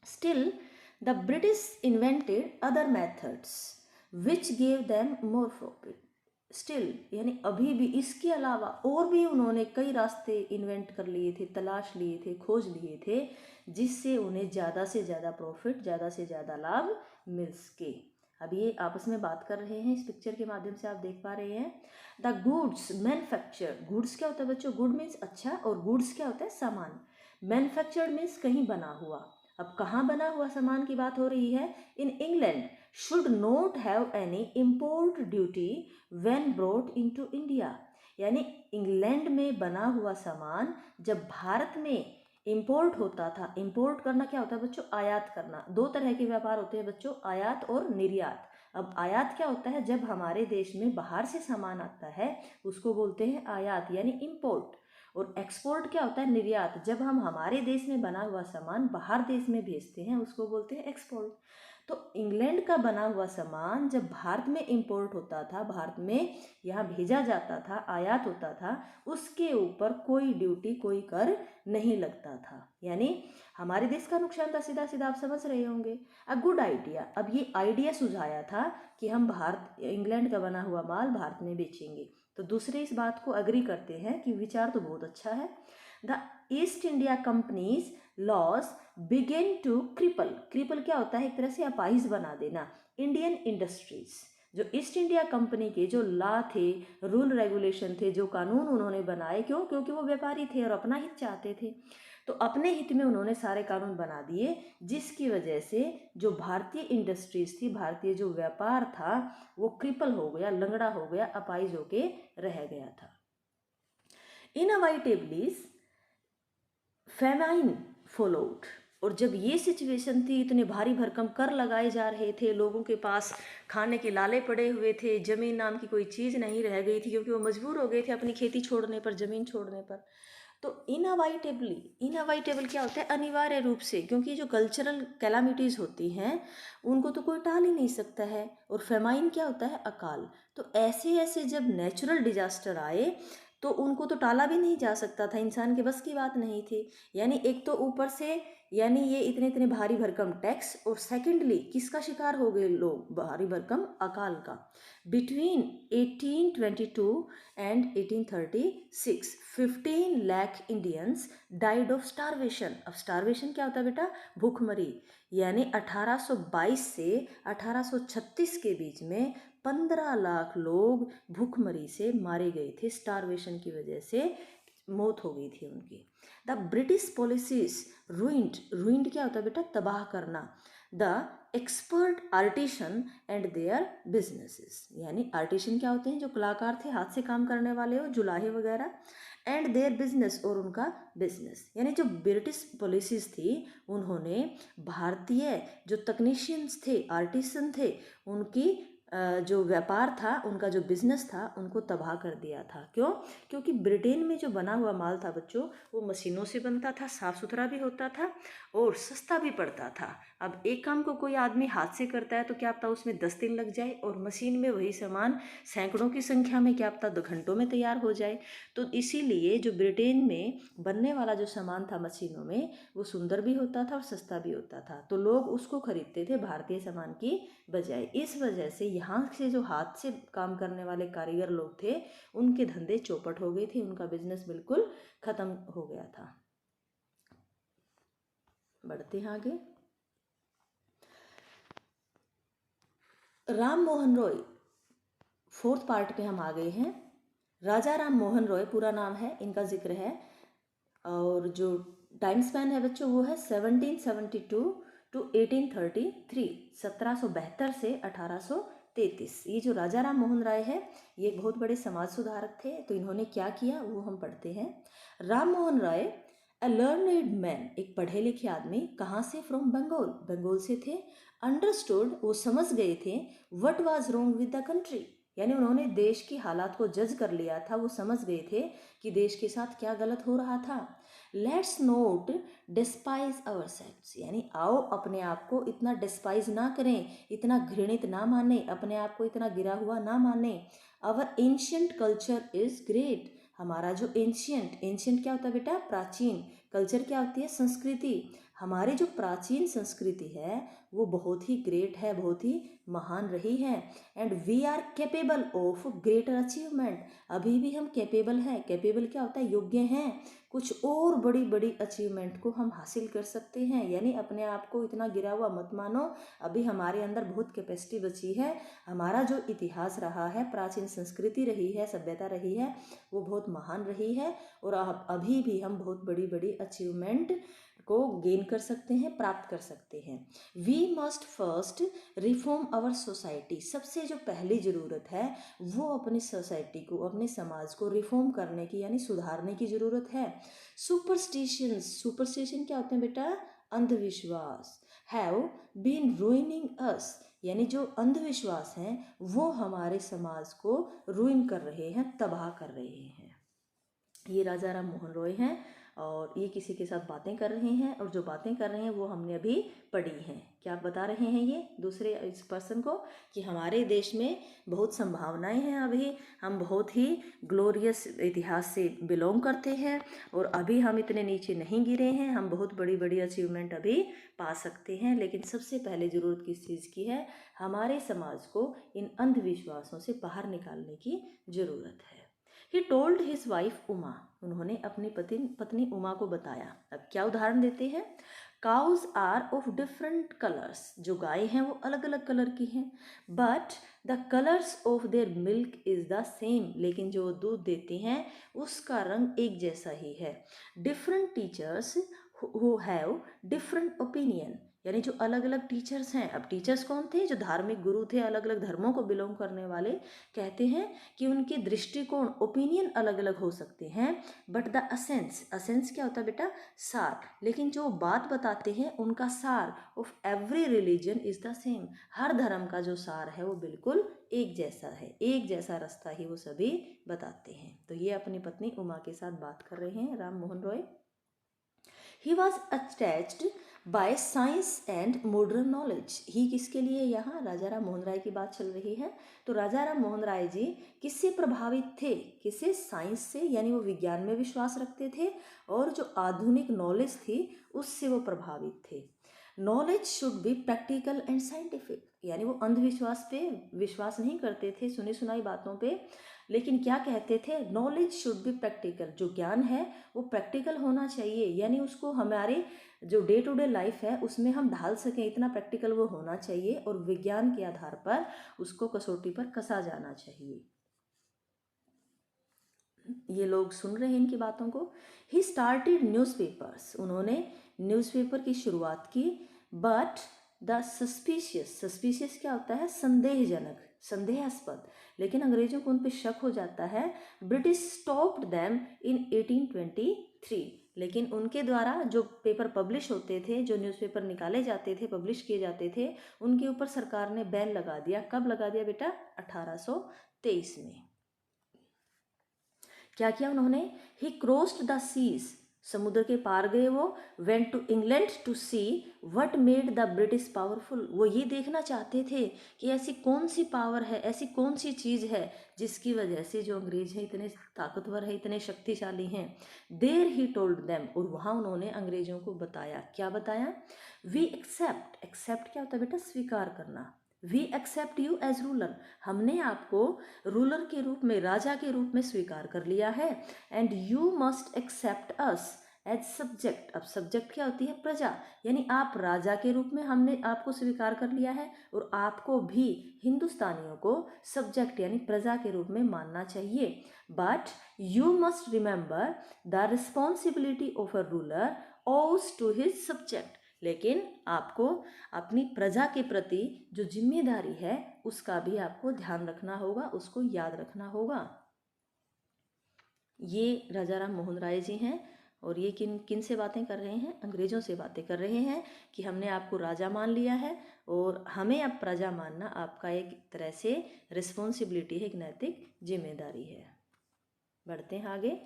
Still the British invented other methods which gave them more profit. Still यानी अभी भी, इसके अलावा और भी उन्होंने कई रास्ते इन्वेंट कर लिए थे, तलाश लिए थे, खोज लिए थे, जिससे उन्हें ज़्यादा से ज़्यादा प्रॉफिट, ज़्यादा से ज़्यादा लाभ मिल सके। अब ये आपस में बात कर रहे हैं, इस पिक्चर के माध्यम से आप देख पा रहे हैं। द गुड्स मैन्युफैक्चर, गुड्स क्या होता है बच्चों, गुड मीन्स अच्छा, और गुड्स क्या होता है, सामान। मैन्युफैक्चर्ड मीन्स कहीं बना हुआ। अब कहाँ बना हुआ सामान की बात हो रही है, in England should not have any import duty when brought into India. यानी इंग्लैंड में बना हुआ सामान जब भारत में इंपोर्ट होता था, इंपोर्ट करना क्या होता है बच्चों, आयात करना। दो तरह के व्यापार होते हैं बच्चों, आयात और निर्यात। अब आयात क्या होता है, जब हमारे देश में बाहर से सामान आता है उसको बोलते हैं आयात यानी इंपोर्ट। और एक्सपोर्ट क्या होता है, निर्यात। जब हम हमारे देश में बना हुआ सामान बाहर देश में भेजते हैं उसको बोलते हैं एक्सपोर्ट। तो इंग्लैंड का बना हुआ सामान जब भारत में इंपोर्ट होता था, भारत में यहाँ भेजा जाता था, आयात होता था, उसके ऊपर कोई ड्यूटी, कोई कर नहीं लगता था। यानी हमारे देश का नुकसान था, सीधा सीधा आप समझ रहे होंगे। A good idea. अब ये आइडिया सुझाया था कि हम इंग्लैंड का बना हुआ माल भारत में बेचेंगे। तो दूसरे इस बात को अग्री करते हैं कि विचार तो बहुत अच्छा है। The East India Company's laws began to cripple क्या होता है, एक तरह से अपाहिज बना देना इंडियन इंडस्ट्रीज। जो ईस्ट इंडिया कंपनी के जो लॉ थे, रूल रेगुलेशन थे, जो कानून उन्होंने बनाए, क्यों, क्योंकि वो व्यापारी थे और अपना हित चाहते थे। तो अपने हित में उन्होंने सारे कानून बना दिए, जिसकी वजह से जो भारतीय इंडस्ट्रीज थी, भारतीय जो व्यापार था वो क्रिपल हो गया, लंगड़ा हो गया, अपाहिज होके रह गया था। इनअवाइटेबली फेमाइन फॉलोड। और जब ये सिचुएशन थी, इतने भारी भरकम कर लगाए जा रहे थे, लोगों के पास खाने के लाले पड़े हुए थे, जमीन नाम की कोई चीज़ नहीं रह गई थी, क्योंकि वो मजबूर हो गए थे अपनी खेती छोड़ने पर, ज़मीन छोड़ने पर। तो इनअवाइटेबल क्या होता है, अनिवार्य रूप से, क्योंकि जो कल्चरल कैलामिटीज़ होती हैं उनको तो कोई टाल ही नहीं सकता है। और फेमाइन क्या होता है, अकाल। तो ऐसे ऐसे जब नेचुरल डिजास्टर आए तो उनको तो टाला भी नहीं जा सकता था, इंसान के बस की बात नहीं थी। यानी एक तो ऊपर से यानी ये इतने इतने भारी भरकम टैक्स, और सेकेंडली किसका शिकार हो गए लोग, भारी भरकम अकाल का। Between 1822 and 1836 15 lakh Indians died of starvation. अब स्टारवेशन क्या होता है बेटा, भूखमरी। यानी 1822 से 1836 के बीच में 15 लाख लोग भूखमरी से मारे गए थे, स्टारवेशन की वजह से मौत हो गई थी उनकी। द ब्रिटिश पॉलिसीज रूइंड क्या होता है बेटा, तबाह करना the expert artisan and their businesses. यानी आर्टिशन क्या होते हैं, जो कलाकार थे, हाथ से काम करने वाले हो, जुलाहे वगैरह, एंड देयर बिजनेस, और उनका बिजनेस। यानी जो ब्रिटिश पॉलिसीज थी उन्होंने भारतीय जो तकनीशियंस थे, आर्टिसन थे, उनकी जो व्यापार था, उनका जो बिजनेस था, उनको तबाह कर दिया था। क्यों, क्योंकि ब्रिटेन में जो बना हुआ माल था बच्चों, वो मशीनों से बनता था, साफ़ सुथरा भी होता था और सस्ता भी पड़ता था। अब एक काम को कोई आदमी हाथ से करता है तो क्या पता उसमें 10 दिन लग जाए, और मशीन में वही सामान सैकड़ों की संख्या में क्या पता 2 घंटों में तैयार हो जाए। तो इसीलिए जो ब्रिटेन में बनने वाला जो सामान था मशीनों में, वो सुंदर भी होता था और सस्ता भी होता था, तो लोग उसको खरीदते थे भारतीय सामान की बजाय। इस वजह से यहाँ से जो हाथ से काम करने वाले कारीगर लोग थे, उनके धंधे चौपट हो गए थे, उनका बिजनेस बिल्कुल खत्म हो गया था। बढ़ते हैं आगे। राम मोहन रॉय, 4th पार्ट पे हम आ गए हैं। राजा राम मोहन रॉय पूरा नाम है, इनका जिक्र है। और जो टाइम स्पैन है बच्चों वो है 1772 टू 1833, 1772 से 1833। ये जो राजा राम मोहन राय है ये एक बहुत बड़े समाज सुधारक थे। तो इन्होंने क्या किया वो हम पढ़ते हैं। राम मोहन राय अ लर्नड मैन, एक पढ़े लिखे आदमी, कहाँ से, फ्रॉम बंगाल, बंगाल से थे। अंडरस्टूड, वो समझ गए थे, what was wrong with the country, यानी उन्होंने देश की हालात को जज कर लिया था, वो समझ गए थे कि देश के साथ क्या गलत हो रहा था। Let's not despise ourselves, यानी आओ अपने आप को इतना डिस्पाइज ना करें, इतना घृणित ना माने, अपने आप को इतना गिरा हुआ ना माने। Our ancient culture is great, हमारा जो एंशियंट क्या होता है बेटा, प्राचीन। कल्चर क्या होती है, संस्कृति। हमारी जो प्राचीन संस्कृति है वो बहुत ही ग्रेट है, बहुत ही महान रही है। And we are capable of greater achievement, अभी भी हम कैपेबल हैं। कैपेबल क्या होता है, योग्य हैं, कुछ और बड़ी बड़ी अचीवमेंट को हम हासिल कर सकते हैं। यानी अपने आप को इतना गिरा हुआ मत मानो, अभी हमारे अंदर बहुत कैपेसिटी बची है। हमारा जो इतिहास रहा है, प्राचीन संस्कृति रही है, सभ्यता रही है, वो बहुत महान रही है, और अभी भी हम बहुत बड़ी बड़ी अचीवमेंट को गेन कर सकते हैं, प्राप्त कर सकते हैं। We must first reform our society, सबसे जो पहली ज़रूरत है वो अपनी सोसाइटी को, अपने समाज को रिफॉर्म करने की यानी सुधारने की ज़रूरत है। सुपरस्टिशन क्या होते हैं बेटा? अंधविश्वास। हैव बीन रूइनिंग अस, यानी जो अंधविश्वास हैं वो हमारे समाज को रूइन कर रहे हैं, तबाह कर रहे हैं। ये राजा राम मोहन रॉय हैं और ये किसी के साथ बातें कर रहे हैं, और जो बातें कर रहे हैं वो हमने अभी पढ़ी हैं। क्या बता रहे हैं ये दूसरे इस पर्सन को कि हमारे देश में बहुत संभावनाएं हैं, अभी हम बहुत ही ग्लोरियस इतिहास से बिलोंग करते हैं और अभी हम इतने नीचे नहीं गिरे हैं, हम बहुत बड़ी बड़ी अचीवमेंट अभी पा सकते हैं। लेकिन सबसे पहले ज़रूरत किस चीज़ की है? हमारे समाज को इन अंधविश्वासों से बाहर निकालने की ज़रूरत है। He told his wife Uma, उन्होंने अपनी पत्नी उमा को बताया। अब क्या उदाहरण देते हैं? Cows are of different colours, जो गाय हैं वो अलग अलग कलर की हैं। But the colours of their milk is the same, लेकिन जो दूध देती हैं उसका रंग एक जैसा ही है। Different teachers who have different opinion, यानी जो अलग अलग टीचर्स हैं। अब टीचर्स कौन थे? जो धार्मिक गुरु थे, अलग अलग धर्मों को बिलोंग करने वाले। कहते हैं कि उनके दृष्टिकोण, ओपिनियन अलग अलग हो सकते हैं, बट द असेंस क्या होता है बेटा? सार। लेकिन जो बात बताते हैं उनका सार of every religion is the same, हर धर्म का जो सार है वो बिल्कुल एक जैसा है, एक जैसा रास्ता ही वो सभी बताते हैं। तो ये अपनी पत्नी उमा के साथ बात कर रहे हैं Ram Mohan Roy. He was attached by science and modern knowledge, he किसके लिए? यहाँ राजा राम मोहन राय की बात चल रही है। तो राजा राम मोहन राय जी किससे प्रभावित थे? किससे? साइंस से, यानी वो विज्ञान में विश्वास रखते थे, और जो आधुनिक नॉलेज थी उससे वो प्रभावित थे। Knowledge should be practical and scientific, यानी वो अंधविश्वास पे विश्वास नहीं करते थे, सुनी सुनाई बातों पे, लेकिन क्या कहते थे? नॉलेज शुड बी प्रैक्टिकल, जो ज्ञान है वो प्रैक्टिकल होना चाहिए, यानी उसको हमारे जो डे टू डे लाइफ है उसमें हम ढाल सकें, इतना प्रैक्टिकल वो होना चाहिए, और विज्ञान के आधार पर उसको कसौटी पर कसा जाना चाहिए। ये लोग सुन रहे हैं इनकी बातों को। ही स्टार्टेड न्यूज़पेपर्स, उन्होंने न्यूज़पेपर की शुरुआत की। बट द सस्पिशियस क्या होता है? संदेहजनक, संदेहास्पद, लेकिन अंग्रेजों को उन पर शक हो जाता है। ब्रिटिश स्टॉप्ड देम इन 1823, लेकिन उनके द्वारा जो पेपर पब्लिश होते थे, जो न्यूज़पेपर निकाले जाते थे, पब्लिश किए जाते थे, उनके ऊपर सरकार ने बैन लगा दिया। कब लगा दिया बेटा? 1823 में। क्या किया उन्होंने? ही क्रॉस्ड द सीज, समुद्र के पार गए वो। Went to England to see what made the British powerful, वो ये देखना चाहते थे कि ऐसी कौन सी पावर है, ऐसी कौन सी चीज़ है जिसकी वजह से जो अंग्रेज हैं इतने ताकतवर है, इतने शक्तिशाली हैं। देयर ही टोल्ड देम, और वहाँ उन्होंने अंग्रेजों को बताया। क्या बताया? वी एक्सेप्ट, एक्सेप्ट क्या होता है बेटा? स्वीकार करना। We accept you as ruler, हमने आपको रूलर के रूप में, राजा के रूप में स्वीकार कर लिया है। And you must accept us as subject, अब सब्जेक्ट क्या होती है? प्रजा, यानी आप राजा के रूप में हमने आपको स्वीकार कर लिया है, और आपको भी हिंदुस्तानियों को सब्जेक्ट यानी प्रजा के रूप में मानना चाहिए। But you must remember the responsibility of a ruler ओज टू हिज सब्जेक्ट, लेकिन आपको अपनी प्रजा के प्रति जो जिम्मेदारी है उसका भी आपको ध्यान रखना होगा, उसको याद रखना होगा। ये राजा राम मोहन राय जी हैं, और ये किन किन से बातें कर रहे हैं? अंग्रेजों से बातें कर रहे हैं कि हमने आपको राजा मान लिया है और हमें अब प्रजा मानना आपका एक तरह से रिस्पॉन्सिबिलिटी है, एक नैतिक जिम्मेदारी है। बढ़ते हैं आगे।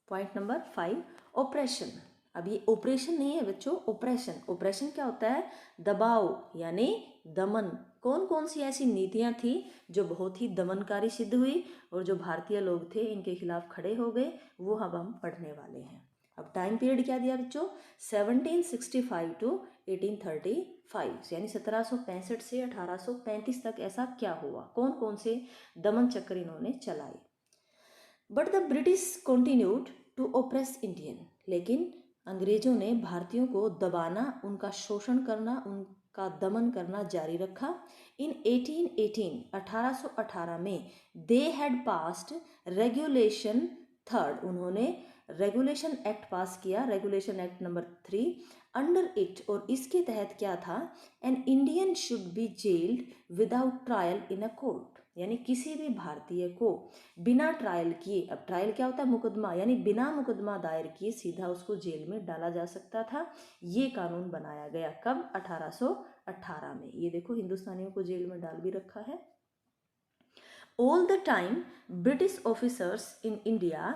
Point number 5, operation. अब ये ऑपरेशन नहीं है बच्चों, ऑपरेशन। ऑपरेशन क्या होता है? दबाव यानी दमन। कौन कौन सी ऐसी नीतियां थी जो बहुत ही दमनकारी सिद्ध हुई और जो भारतीय लोग थे इनके खिलाफ खड़े हो गए, वो अब हम पढ़ने वाले हैं। अब टाइम पीरियड क्या दिया बच्चों? 1765 टू 1835, यानी 1765 से 1835 तक ऐसा क्या हुआ, कौन कौन से दमन चक्र इन्होंने चलाए। But the British continued to oppress Indian, लेकिन अंग्रेजों ने भारतीयों को दबाना, उनका शोषण करना, उनका दमन करना जारी रखा। इन 1818 में they had passed regulation third, उन्होंने रेगुलेशन एक्ट पास किया, regulation act number 3। Under it, और इसके तहत क्या था, an Indian should be gelled without trial in a court, यानी किसी भी भारतीय को बिना ट्रायल किए, अब ट्रायल क्या होता है, मुकदमा, यानी बिना मुकदमा दायर किए सीधा उसको जेल में डाला जा सकता था। ये कानून बनाया गया कब, 1818 में। ये देखो हिंदुस्तानियों को जेल में डाल भी रखा है। All the time, British officers in India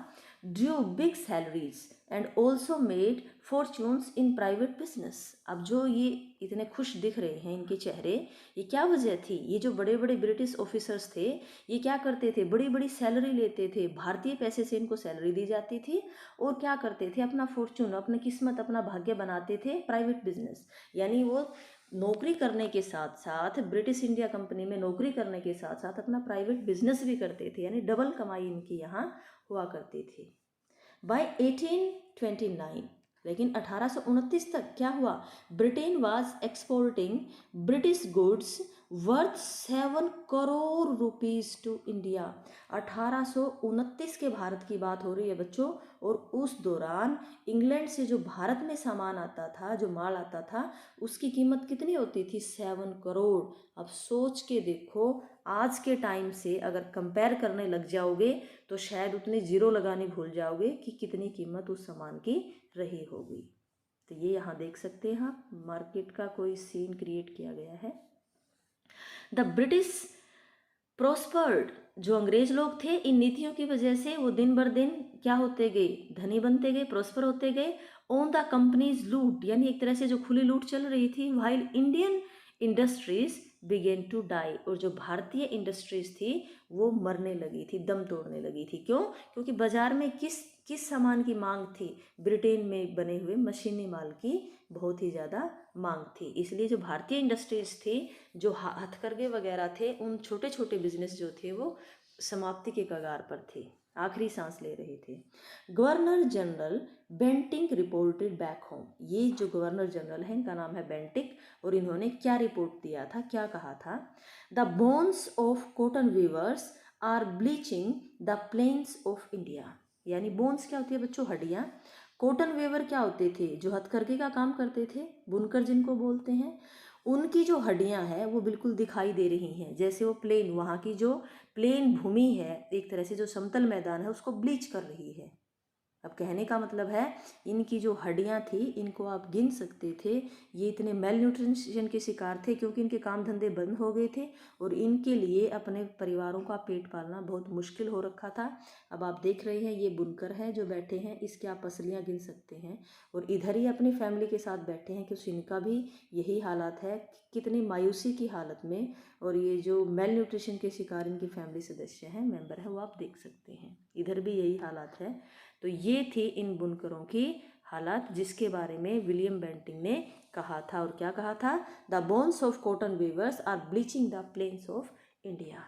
drew big salaries and also made fortunes in private business. अब जो ये इतने खुश दिख रहे हैं इनके चेहरे, ये क्या वजह थी, ये जो बड़े बड़े ब्रिटिश ऑफिसर्स थे ये क्या करते थे, बड़ी बड़ी सैलरी लेते थे, भारतीय पैसे से इनको सैलरी दी जाती थी, और क्या करते थे, अपना फॉर्चून, अपनी किस्मत, अपना भाग्य बनाते थे प्राइवेट बिजनेस, यानी वो नौकरी करने के साथ साथ, ब्रिटिश इंडिया कंपनी में नौकरी करने के साथ साथ अपना प्राइवेट बिजनेस भी करते थे, यानी डबल कमाई इनकी यहाँ हुआ करती थी। बाय 1829, लेकिन 1829 तक क्या हुआ, Britain was exporting British goods worth 7 crore rupees to India. 1829 के भारत की बात हो रही है बच्चों, और उस दौरान इंग्लैंड से जो भारत में सामान आता था, जो माल आता था, उसकी कीमत कितनी होती थी, 7 करोड़। अब सोच के देखो, आज के टाइम से अगर कंपेयर करने लग जाओगे तो शायद उतनी जीरो लगानी भूल जाओगे कि कितनी कीमत उस सामान की रही होगी। तो ये यहाँ देख सकते हैं आप, मार्केट का कोई सीन क्रिएट किया गया है। द ब्रिटिश प्रोस्पर्ड, जो अंग्रेज लोग थे, इन नीतियों की वजह से वो दिन बर दिन क्या होते गए, धनी बनते गए, प्रोस्पर होते गए। ऑन द कंपनीज लूट, यानी एक तरह से जो खुली लूट चल रही थी, while Indian industries began to die, और जो भारतीय इंडस्ट्रीज थी वो मरने लगी थी, दम तोड़ने लगी थी। क्यों, क्योंकि बाजार में किस सामान की मांग थी, ब्रिटेन में बने हुए मशीनी माल की बहुत ही ज़्यादा मांग थी, इसलिए जो भारतीय इंडस्ट्रीज थी, जो हथकरघे वगैरह थे, उन छोटे छोटे बिजनेस जो थे वो समाप्ति के कगार पर थे, आखिरी सांस ले रहे थे। Governor general Bentinck reported back home, ये जो गवर्नर जनरल है इनका नाम है बेंटिक, और इन्होंने क्या रिपोर्ट दिया था, क्या कहा था, the bones of cotton weavers are bleaching the plains of India, यानी बोन्स क्या होती है बच्चों, हड्डियाँ। कॉटन वेवर क्या होते थे, जो हथकरघे का काम करते थे, बुनकर जिनको बोलते हैं, उनकी जो हड्डियां हैं वो बिल्कुल दिखाई दे रही हैं, जैसे वो प्लेन, वहाँ की जो प्लेन भूमि है, एक तरह से जो समतल मैदान है, उसको ब्लीच कर रही है। अब कहने का मतलब है, इनकी जो हड्डियां थी इनको आप गिन सकते थे, ये इतने मेल न्यूट्रिशन के शिकार थे क्योंकि इनके काम धंधे बंद हो गए थे और इनके लिए अपने परिवारों का पेट पालना बहुत मुश्किल हो रखा था। अब आप देख रहे हैं, ये बुनकर हैं जो बैठे हैं, इसके आप पसलियाँ गिन सकते हैं, और इधर ही अपनी फैमिली के साथ बैठे हैं, क्योंकि इनका भी यही हालात है, कितनी मायूसी की हालत में, और ये जो मेल न्यूट्रिशन के शिकार इनकी फैमिली सदस्य हैं, मेंबर हैं, वो आप देख सकते हैं, इधर भी यही हालात है। तो ये थी इन बुनकरों की हालात, जिसके बारे में विलियम बेंटिंक ने कहा था, और क्या कहा था, the bones of cotton weavers are bleaching the plains of India.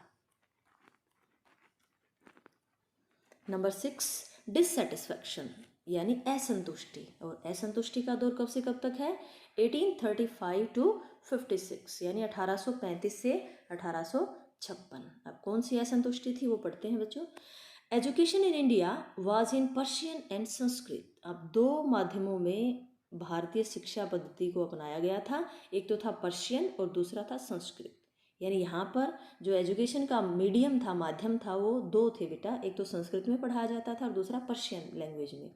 Number 6, dissatisfaction, यानी असंतुष्टि, और असंतुष्टि का दौर कब से कब तक है, 1835 to 56, यानी 1835 से 1856। अब कौन सी असंतुष्टि थी वो पढ़ते हैं बच्चों। Education in India was in Persian and Sanskrit, अब 2 माध्यमों में भारतीय शिक्षा पद्धति को अपनाया गया था, एक तो था पर्शियन और दूसरा था संस्कृत, यानी यहाँ पर जो एजुकेशन का मीडियम था, माध्यम था, वो 2 थे बेटा, एक तो संस्कृत में पढ़ाया जाता था और दूसरा पर्शियन लैंग्वेज में।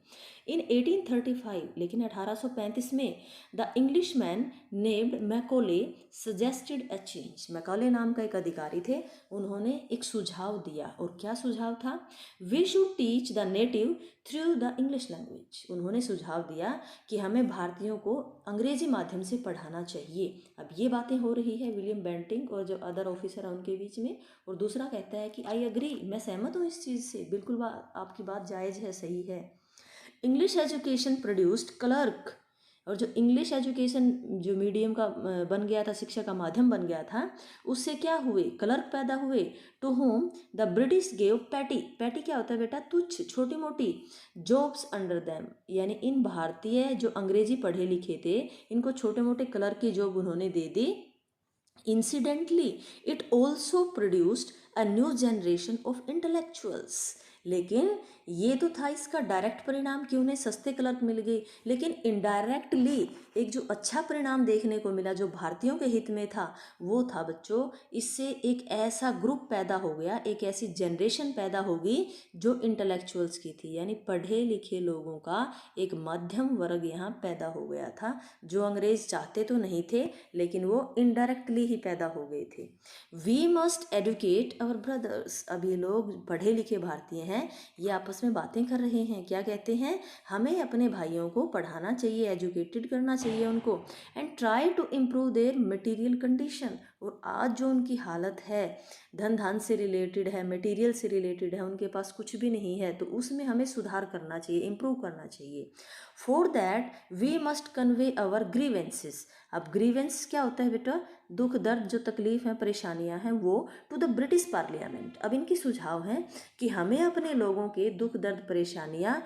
इन 1835, लेकिन 1835 में the Englishman named Macaulay suggested a change, Macaulay नाम का एक अधिकारी थे, उन्होंने एक सुझाव दिया, और क्या सुझाव था, we should teach the native through the English language, उन्होंने सुझाव दिया कि हमें भारतीयों को अंग्रेजी माध्यम से पढ़ाना चाहिए। अब ये बातें हो रही है विलियम बेंटिंक और जो अदर ऑफिसर है उनके बीच में, और दूसरा कहता है कि आई एग्री, मैं सहमत हूँ इस चीज़ से, बिल्कुल आपकी बात जायज़ है, सही है। इंग्लिश एजुकेशन प्रोड्यूस्ड क्लर्क, और जो इंग्लिश एजुकेशन जो मीडियम का बन गया था, शिक्षा का माध्यम बन गया था, उससे क्या हुए, क्लर्क पैदा हुए, to whom the British gave petty, petty क्या होता है बेटा, तुच्छ, छोटी मोटी, जॉब्स अंडर दैम, यानी इन भारतीय जो अंग्रेजी पढ़े लिखे थे, इनको छोटे मोटे क्लर्क की जॉब उन्होंने दे दी। Incidentally it also produced a new generation of intellectuals, लेकिन ये तो था इसका डायरेक्ट परिणाम कि उन्हें सस्ते क्लर्क मिल गए, लेकिन इनडायरेक्टली एक जो अच्छा परिणाम देखने को मिला जो भारतीयों के हित में था वो था बच्चों, इससे एक ऐसा ग्रुप पैदा हो गया, एक ऐसी जनरेशन पैदा होगी जो इंटेलेक्चुअल्स की थी, यानी पढ़े लिखे लोगों का एक मध्यम वर्ग यहाँ पैदा हो गया था, जो अंग्रेज चाहते तो नहीं थे लेकिन वो इनडायरेक्टली ही पैदा हो गए थे। We must educate our brothers, अब ये लोग पढ़े लिखे भारतीय हैं, ये आपस में बातें कर रहे हैं, क्या कहते हैं, हमें अपने भाइयों को पढ़ाना चाहिए, एजुकेटेड करना चाहिए उनको, and try to improve their material condition, और आज जो उनकी हालत है, धन धान से रिलेटेड है, मटेरियल से रिलेटेड है, उनके पास कुछ भी नहीं है, तो उसमें हमें सुधार करना चाहिए, इम्प्रूव करना चाहिए। For that we must convey our grievances, अब ग्रीवेंस क्या होता है बेटा, दुख दर्द जो तकलीफ है परेशानियां हैं वो, टू द ब्रिटिश पार्लियामेंट, अब इनकी सुझाव है कि हमें अपने लोगों के दुख दर्द परेशानियां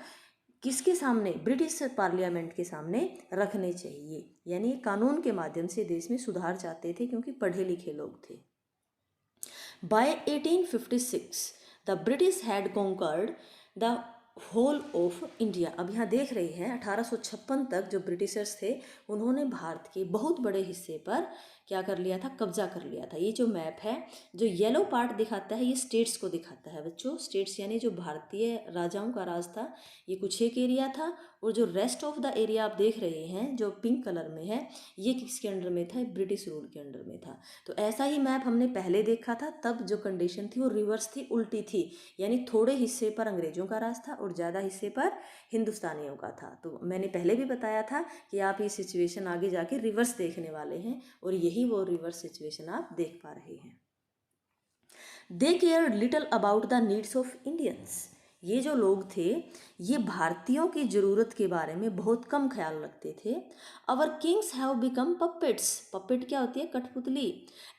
किसके सामने, ब्रिटिश पार्लियामेंट के सामने रखने चाहिए, यानी कानून के माध्यम से देश में सुधार चाहते थे क्योंकि पढ़े लिखे लोग थे। By 1856 the British had conquered the whole of India, अब यहाँ देख रहे हैं 1856 तक जो ब्रिटिशर्स थे उन्होंने भारत के बहुत बड़े हिस्से पर क्या कर लिया था, कब्जा कर लिया था। ये जो मैप है, जो येलो पार्ट दिखाता है ये स्टेट्स को दिखाता है बच्चों, स्टेट्स यानी जो भारतीय राजाओं का राज था, ये कुछ एक एरिया था, और जो रेस्ट ऑफ द एरिया आप देख रहे हैं जो पिंक कलर में है, ये किसके अंडर में था, ब्रिटिश रूल के अंडर में था। तो ऐसा ही मैप हमने पहले देखा था, तब जो कंडीशन थी वो रिवर्स थी, उल्टी थी, यानी थोड़े हिस्से पर अंग्रेजों का राज था और ज़्यादा हिस्से पर हिंदुस्तानियों का था। तो मैंने पहले भी बताया था कि आप ये सिचुएशन आगे जाके रिवर्स देखने वाले हैं, और यही वो रिवर्स सिचुएशन आप देख पा रहे हैं। They care little about the needs of Indians, ये जो लोग थे ये भारतीयों की ज़रूरत के बारे में बहुत कम ख्याल रखते थे। Our kings have become puppets, puppet क्या होती है, कठपुतली,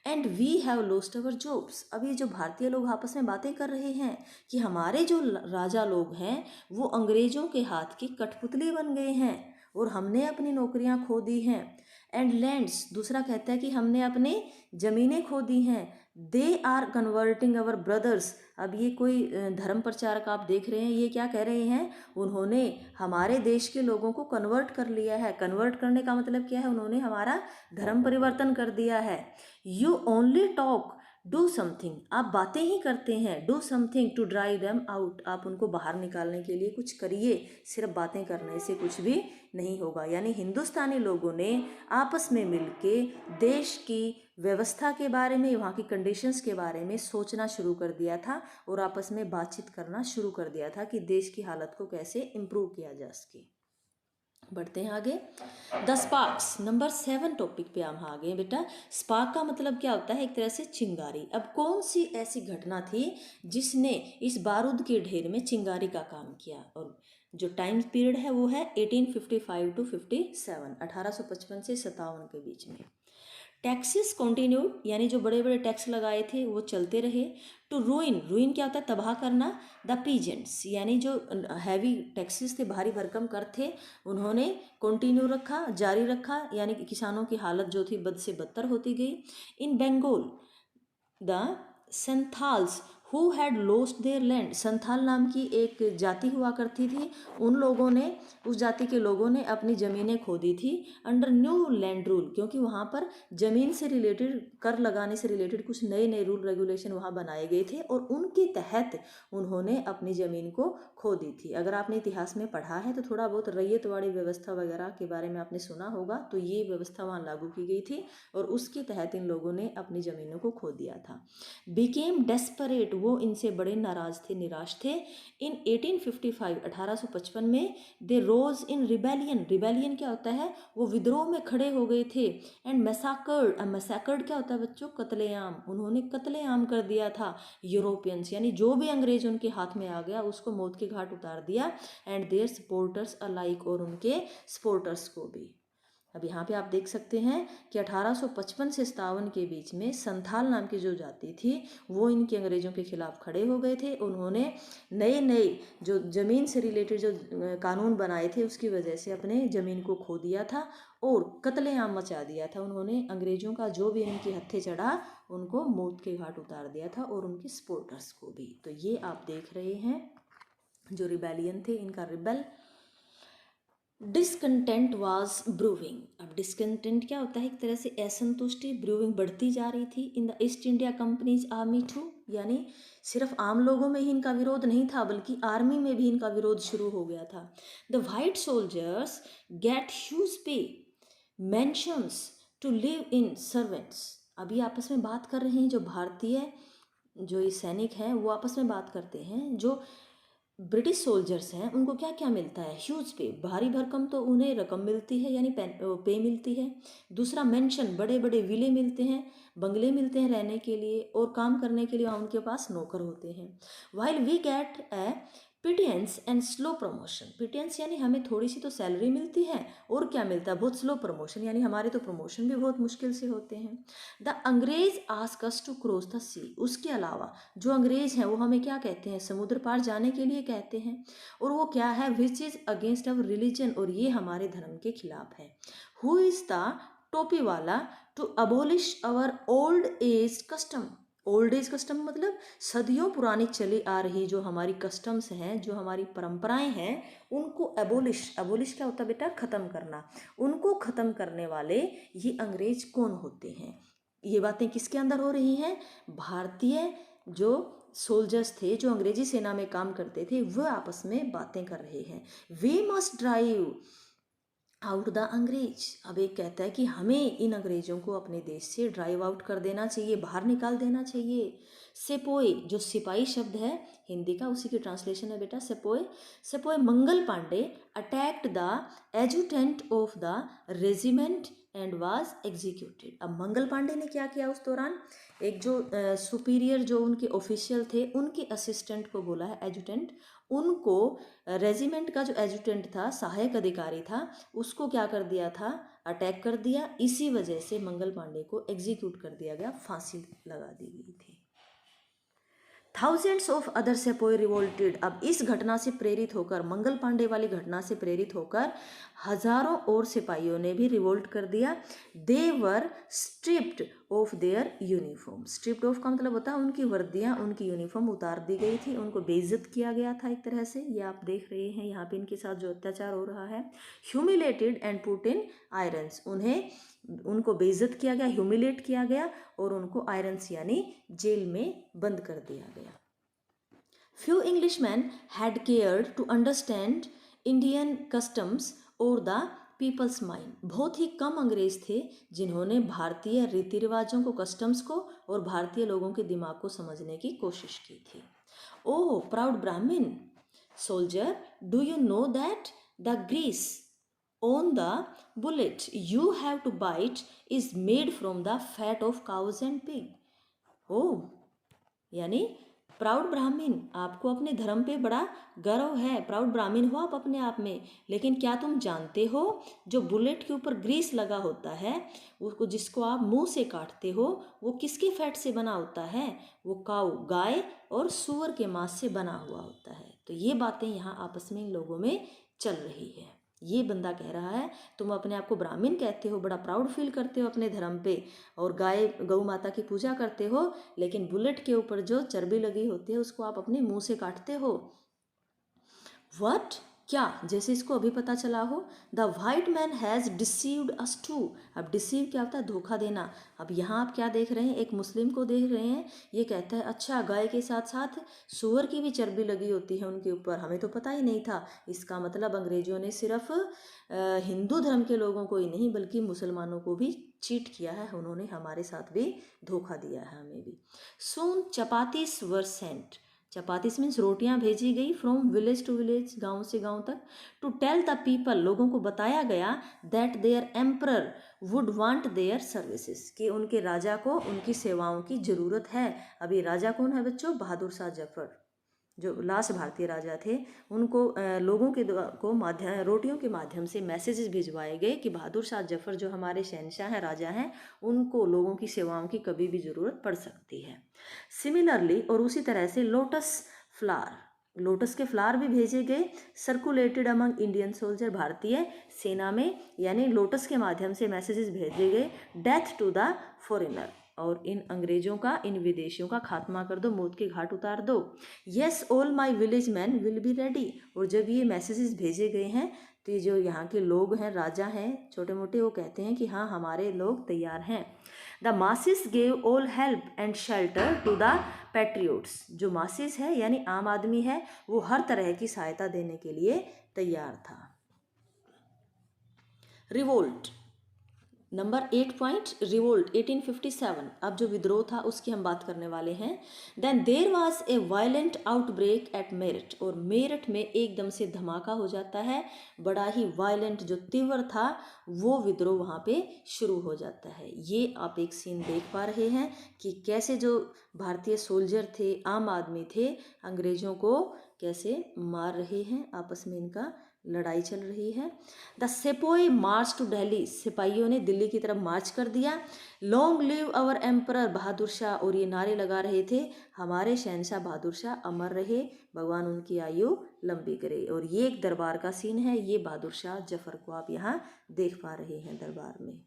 and we have lost our jobs, अब ये जो भारतीय लोग आपस में बातें कर रहे हैं कि हमारे जो राजा लोग हैं वो अंग्रेजों के हाथ की कठपुतली बन गए हैं और हमने अपनी नौकरियां खो दी हैं। एंड लैंड्स, दूसरा कहता है कि हमने अपने ज़मीनें खो दी हैं। They are converting our brothers, अब ये कोई धर्म प्रचारक आप देख रहे हैं, ये क्या कह रहे हैं, उन्होंने हमारे देश के लोगों को कन्वर्ट कर लिया है। कन्वर्ट करने का मतलब क्या है, उन्होंने हमारा धर्म परिवर्तन कर दिया है। You only talk do something, आप बातें ही करते हैं, do something to drive them out, आप उनको बाहर निकालने के लिए कुछ करिए, सिर्फ बातें करने से कुछ भी नहीं होगा। यानी हिंदुस्तानी लोगों ने आपस में मिलके देश की व्यवस्था के बारे में, वहाँ की कंडीशंस के बारे में सोचना शुरू कर दिया था और आपस में बातचीत करना शुरू कर दिया था कि देश की हालत को कैसे इम्प्रूव किया जा सके। बढ़ते हैं आगे। द स्पार्क्स, नंबर 7 टॉपिक पे हम आ गए बेटा। स्पार्क का मतलब क्या होता है, एक तरह से चिंगारी। अब कौन सी ऐसी घटना थी जिसने इस बारूद के ढेर में चिंगारी का काम किया, और जो टाइम पीरियड है वो है 1855 टू 57, 1855 से 57 के बीच में। टैक्सेस कंटिन्यूड, यानी जो बड़े बड़े टैक्स लगाए थे वो चलते रहे। टू रूइन, रूइन क्या होता है, तबाह करना। द पीजेंट्स, यानी जो हैवी टैक्सेस थे, भारी भरकम कर थे, उन्होंने कंटिन्यू रखा, जारी रखा, यानी कि किसानों की हालत जो थी बद से बदतर होती गई। In Bengal the Santhals who had lost their land, Santhal नाम की एक जाति हुआ करती थी, उन लोगों ने, उस जाति के लोगों ने अपनी ज़मीनें खो दी थी अंडर न्यू लैंड रूल, क्योंकि वहाँ पर ज़मीन से रिलेटेड, कर लगाने से रिलेटेड कुछ नए नए रूल रेगुलेशन वहाँ बनाए गए थे और उनके तहत उन्होंने अपनी ज़मीन को खो दी थी। अगर आपने इतिहास में पढ़ा है तो थोड़ा बहुत रैयतवाड़ी व्यवस्था वगैरह के बारे में आपने सुना होगा, तो ये व्यवस्था वहाँ लागू की गई थी और उसके तहत इन लोगों ने अपनी ज़मीनों को खो दिया था। बिकेम डेस्परेट, वो इनसे बड़े नाराज थे, निराश थे। इन 1855, 1855 में दे रोज इन रिबेलियन, रिबेलियन क्या होता है, वो विद्रोह में खड़े हो गए थे। एंड मैसाकर्ड, मैसाकर्ड क्या होता है बच्चों, कत्लेआम, उन्होंने कत्लेआम कर दिया था यूरोपियंस, यानी जो भी अंग्रेज उनके हाथ में आ गया उसको मौत के घाट उतार दिया। एंड देयर सपोर्टर्स अलाइक, और उनके सपोर्टर्स को भी। अब यहाँ पे आप देख सकते हैं कि 1855 से 57 के बीच में संथाल नाम की जो जाति थी वो इनके अंग्रेजों के खिलाफ खड़े हो गए थे। उन्होंने नए नए जो ज़मीन से रिलेटेड जो कानून बनाए थे उसकी वजह से अपने ज़मीन को खो दिया था और कत्लेआम मचा दिया था। उन्होंने अंग्रेजों का जो भी इनके हत्थे चढ़ा उनको मौत के घाट उतार दिया था और उनके सपोर्टर्स को भी। तो ये आप देख रहे हैं जो रिबेलियन थे, इनका रिबेल। Discontent was ब्रूविंग। अब डिसकंटेंट क्या होता है? एक तरह से असंतुष्टि, ब्रूविंग बढ़ती जा रही थी in the East India Company's army too, यानी सिर्फ आम लोगों में ही इनका विरोध नहीं था बल्कि आर्मी में भी इनका विरोध शुरू हो गया था। The white soldiers get huge pay, mansions to live in servants. अभी आपस में बात कर रहे हैं जो भारतीय, जो ये सैनिक हैं वो आपस में बात करते हैं। जो ब्रिटिश सोल्जर्स हैं उनको क्या क्या मिलता है? ह्यूज पे, भारी भरकम तो उन्हें रकम मिलती है, यानी पे मिलती है। दूसरा मेंशन, बड़े बड़े विले मिलते हैं, बंगले मिलते हैं रहने के लिए, और काम करने के लिए वहाँ उनके पास नौकर होते हैं। While we get a pittance and slow promotion. Pittance यानी हमें थोड़ी सी तो सैलरी मिलती है, और क्या मिलता है? बहुत स्लो प्रमोशन, यानी हमारे तो प्रमोशन भी बहुत मुश्किल से होते हैं। द अंग्रेज ask us to cross the sea. उसके अलावा जो अंग्रेज हैं वो हमें क्या कहते हैं? समुद्र पार जाने के लिए कहते हैं। और वो क्या है? Which is against our religion, और ये हमारे धर्म के खिलाफ है। Who is the topi wala to abolish our old age custom. Old age custom मतलब सदियों पुरानी चली आ रही जो हमारी कस्टम्स हैं, जो हमारी परंपराएं हैं, उनको एबोलिश, एबोलिश क्या होता है बेटा? ख़त्म करना। उनको ख़त्म करने वाले ये अंग्रेज कौन होते हैं? ये बातें किसके अंदर हो रही हैं? भारतीय जो सोल्जर्स थे, जो अंग्रेजी सेना में काम करते थे, वह आपस में बातें कर रहे हैं। We must drive out the Angrez. अब एक कहता है कि हमें इन अंग्रेजों को अपने देश से ड्राइव आउट कर देना चाहिए, बाहर निकाल देना चाहिए। सेपोय, जो सिपाही शब्द है हिंदी का, उसी की ट्रांसलेशन है बेटा sepoy. Sepoy Mangal Pandey attacked the adjutant of the regiment and was executed. अब मंगल पांडे ने क्या किया उस दौरान? एक जो सुपीरियर जो उनके ऑफिशियल थे, उनके असिस्टेंट को बोला है एजुटेंट, उनको रेजिमेंट का जो एजुटेंट था, सहायक अधिकारी था, उसको क्या कर दिया था? अटैक कर दिया। इसी वजह से मंगल पांडे को एग्जीक्यूट कर दिया गया, फांसी लगा दी गई थी। Thousands of other sepoy revolted. अब इस घटना से प्रेरित होकर, मंगल पांडे वाली घटना से प्रेरित होकर हजारों और सिपाहियों ने भी रिवोल्ट कर दिया। They were stripped off their uniform. Stripped off का मतलब होता है उनकी वर्दियाँ, उनकी यूनिफॉर्म उतार दी गई थी, उनको बेइज्जत किया गया था एक तरह से। ये आप देख रहे हैं यहाँ पे इनके साथ जो अत्याचार हो रहा है। Humiliated and put in irons. उनको बेइज्जत किया गया, ह्यूमिलेट किया गया, और उनको आयरन्स यानी जेल में बंद कर दिया गया। Few Englishman had cared to understand Indian customs और द पीपल्स माइंड। बहुत ही कम अंग्रेज थे जिन्होंने भारतीय रीति रिवाजों को, कस्टम्स को, और भारतीय लोगों के दिमाग को समझने की कोशिश की थी। Oh proud Brahmin soldier, do you know that the grease on the bullet you have to bite is made from the fat of cows and pig। oh, यानी प्राउड ब्राह्मण, आपको अपने धर्म पे बड़ा गर्व है, प्राउड ब्राह्मण हो आप अपने आप में, लेकिन क्या तुम जानते हो जो बुलेट के ऊपर ग्रीस लगा होता है, उसको जिसको आप मुंह से काटते हो, वो किसके फैट से बना होता है? वो काऊ, गाय और सूअर के मांस से बना हुआ होता है। तो ये बातें यहाँ आपस में इन लोगों में चल रही है। ये बंदा कह रहा है तुम अपने आप को ब्राह्मण कहते हो, बड़ा प्राउड फील करते हो अपने धर्म पे, और गाय गौ माता की पूजा करते हो, लेकिन बुलेट के ऊपर जो चर्बी लगी होती है उसको आप अपने मुंह से काटते हो। व्हाट, क्या? जैसे इसको अभी पता चला हो। The white man has deceived us too. अब डिसीव क्या होता है? धोखा देना। अब यहाँ आप क्या देख रहे हैं? एक मुस्लिम को देख रहे हैं, ये कहता है अच्छा गाय के साथ साथ सूअर की भी चर्बी लगी होती है उनके ऊपर, हमें तो पता ही नहीं था। इसका मतलब अंग्रेजों ने सिर्फ हिंदू धर्म के लोगों को ही नहीं बल्कि मुसलमानों को भी चीट किया है, उन्होंने हमारे साथ भी धोखा दिया है, हमें भी। Soon chapatis were sent. Chapatis means रोटियां भेजी गई फ्रॉम विलेज टू विलेज, गांव से गांव तक। टू टेल द पीपल, लोगों को बताया गया, that their emperor would want their services, कि उनके राजा को उनकी सेवाओं की जरूरत है। अभी राजा कौन है बच्चों? बहादुर शाह जफर, जो लास्ट भारतीय राजा थे। उनको लोगों के को माध्यम, रोटियों के माध्यम से मैसेजेस भिजवाए गए कि बहादुर शाह जफर जो हमारे शहनशाह हैं, राजा हैं, उनको लोगों की सेवाओं की कभी भी ज़रूरत पड़ सकती है। सिमिलरली, और उसी तरह से लोटस फ्लावर, लोटस के फ्लावर भी भेजे गए, सर्कुलेटेड अमंग इंडियन सोल्जर, भारतीय सेना में, यानी लोटस के माध्यम से मैसेजेस भेजे गए। डेथ टू द फॉरेनर, और इन अंग्रेजों का, इन विदेशियों का खात्मा कर दो, मौत के घाट उतार दो। Yes all my village man will be ready. और जब ये मैसेजेस भेजे गए हैं तो ये जो यहाँ के लोग हैं, राजा हैं छोटे मोटे, वो कहते हैं कि हाँ हमारे लोग तैयार हैं। The masses gave all help and shelter to the patriots. जो मासिस है यानी आम आदमी है, वो हर तरह की सहायता देने के लिए तैयार था। Revolt number 8 point, revolt 1857। अब जो विद्रोह था उसकी हम बात करने वाले हैं। Then there was a violent outbreak at Meerut. और मेरठ में एकदम से धमाका हो जाता है, बड़ा ही वायलेंट, जो तीव्र था वो विद्रोह वहाँ पे शुरू हो जाता है। ये आप एक सीन देख पा रहे हैं कि कैसे जो भारतीय सोल्जर थे, आम आदमी थे, अंग्रेजों को कैसे मार रहे हैं, आपस में इनका लड़ाई चल रही है। The सेपोई March two Delhi. सिपाहियों ने दिल्ली की तरफ मार्च कर दिया। Long live our emperor Bahadur Shah. और ये नारे लगा रहे थे, हमारे शहनशाह बहादुर शाह अमर रहे, भगवान उनकी आयु लंबी करे। और ये एक दरबार का सीन है, ये बहादुर शाह जफर को आप यहाँ देख पा रहे हैं दरबार में।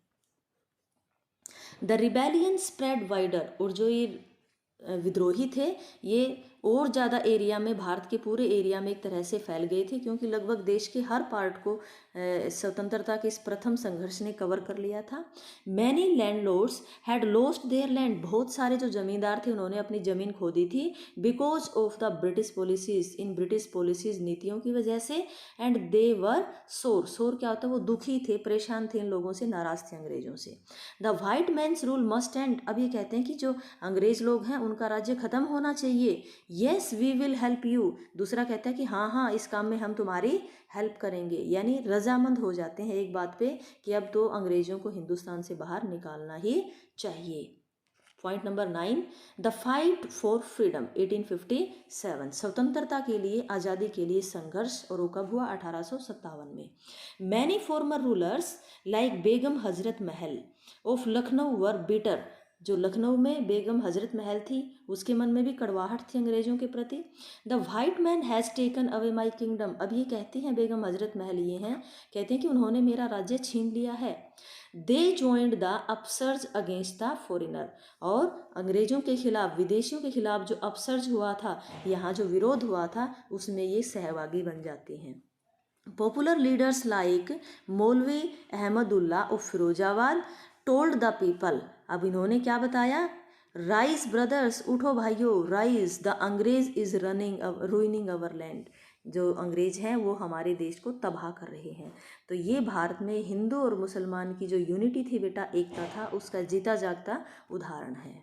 The rebellion spread wider. और जो ये विद्रोही थे ये और ज़्यादा एरिया में, भारत के पूरे एरिया में एक तरह से फैल गए थे, क्योंकि लगभग देश के हर पार्ट को स्वतंत्रता के इस प्रथम संघर्ष ने कवर कर लिया था। Many landlords had lost their land. बहुत सारे जो जमींदार थे उन्होंने अपनी ज़मीन खो दी थी, because of the British policies, in British policies नीतियों की वजह से। एंड दे वर सोर, सोर क्या होता है, वो दुखी थे, परेशान थे, इन लोगों से नाराज़ थे अंग्रेजों से। The white man's rule must end. अब ये कहते हैं कि जो अंग्रेज लोग हैं उनका राज्य खत्म होना चाहिए। Yes we will help you. दूसरा कहता है कि हाँ हाँ इस काम में हम तुम्हारी हेल्प करेंगे, यानी रजामंद हो जाते हैं एक बात पे कि अब तो अंग्रेजों को हिंदुस्तान से बाहर निकालना ही चाहिए। Point number 9, the fight for freedom 1857। स्वतंत्रता के लिए, आज़ादी के लिए संघर्ष, और वो कब हुआ, 1857 में। Many farmer rulers like Begum Hazrat Mahal of Lucknow were bitter. जो लखनऊ में बेगम हजरत महल थी उसके मन में भी कड़वाहट थी अंग्रेजों के प्रति। The white man has taken away my kingdom. अब ये कहती हैं बेगम हजरत महल, ये हैं, कहते हैं कि उन्होंने मेरा राज्य छीन लिया है। They joined the upsurge against the foreigner. और अंग्रेजों के खिलाफ, विदेशियों के खिलाफ जो अपसर्ज हुआ था, यहाँ जो विरोध हुआ था, उसमें ये सहभागी बन जाते हैं। पॉपुलर लीडर्स लाइक मौलवी Ahmadullah of Firozabad told the people. अब इन्होंने क्या बताया, राइज ब्रदर्स, उठो भाइयों, राइज, द अंग्रेज इज रूइनिंग अवर लैंड। जो अंग्रेज हैं वो हमारे देश को तबाह कर रहे हैं। तो ये भारत में हिंदू और मुसलमान की जो यूनिटी थी बेटा, एकता था, उसका जीता जागता उदाहरण है।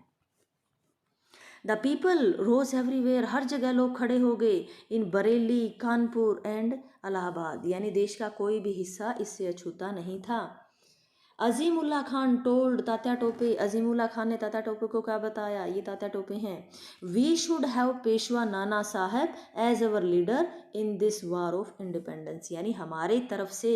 The people rose everywhere. हर जगह लोग खड़े हो गए। इन बरेली, कानपुर एंड इलाहाबाद, यानी देश का कोई भी हिस्सा इससे अछूता नहीं था। अजीमुल्ला खान टोल्ड तात्या टोपे। अजीमुल्ला खान ने तात्या टोपे को क्या बताया, ये तात्या टोपे हैं। We should have Peshwa Nana Sahib as our leader in this war of independence. यानी हमारे तरफ से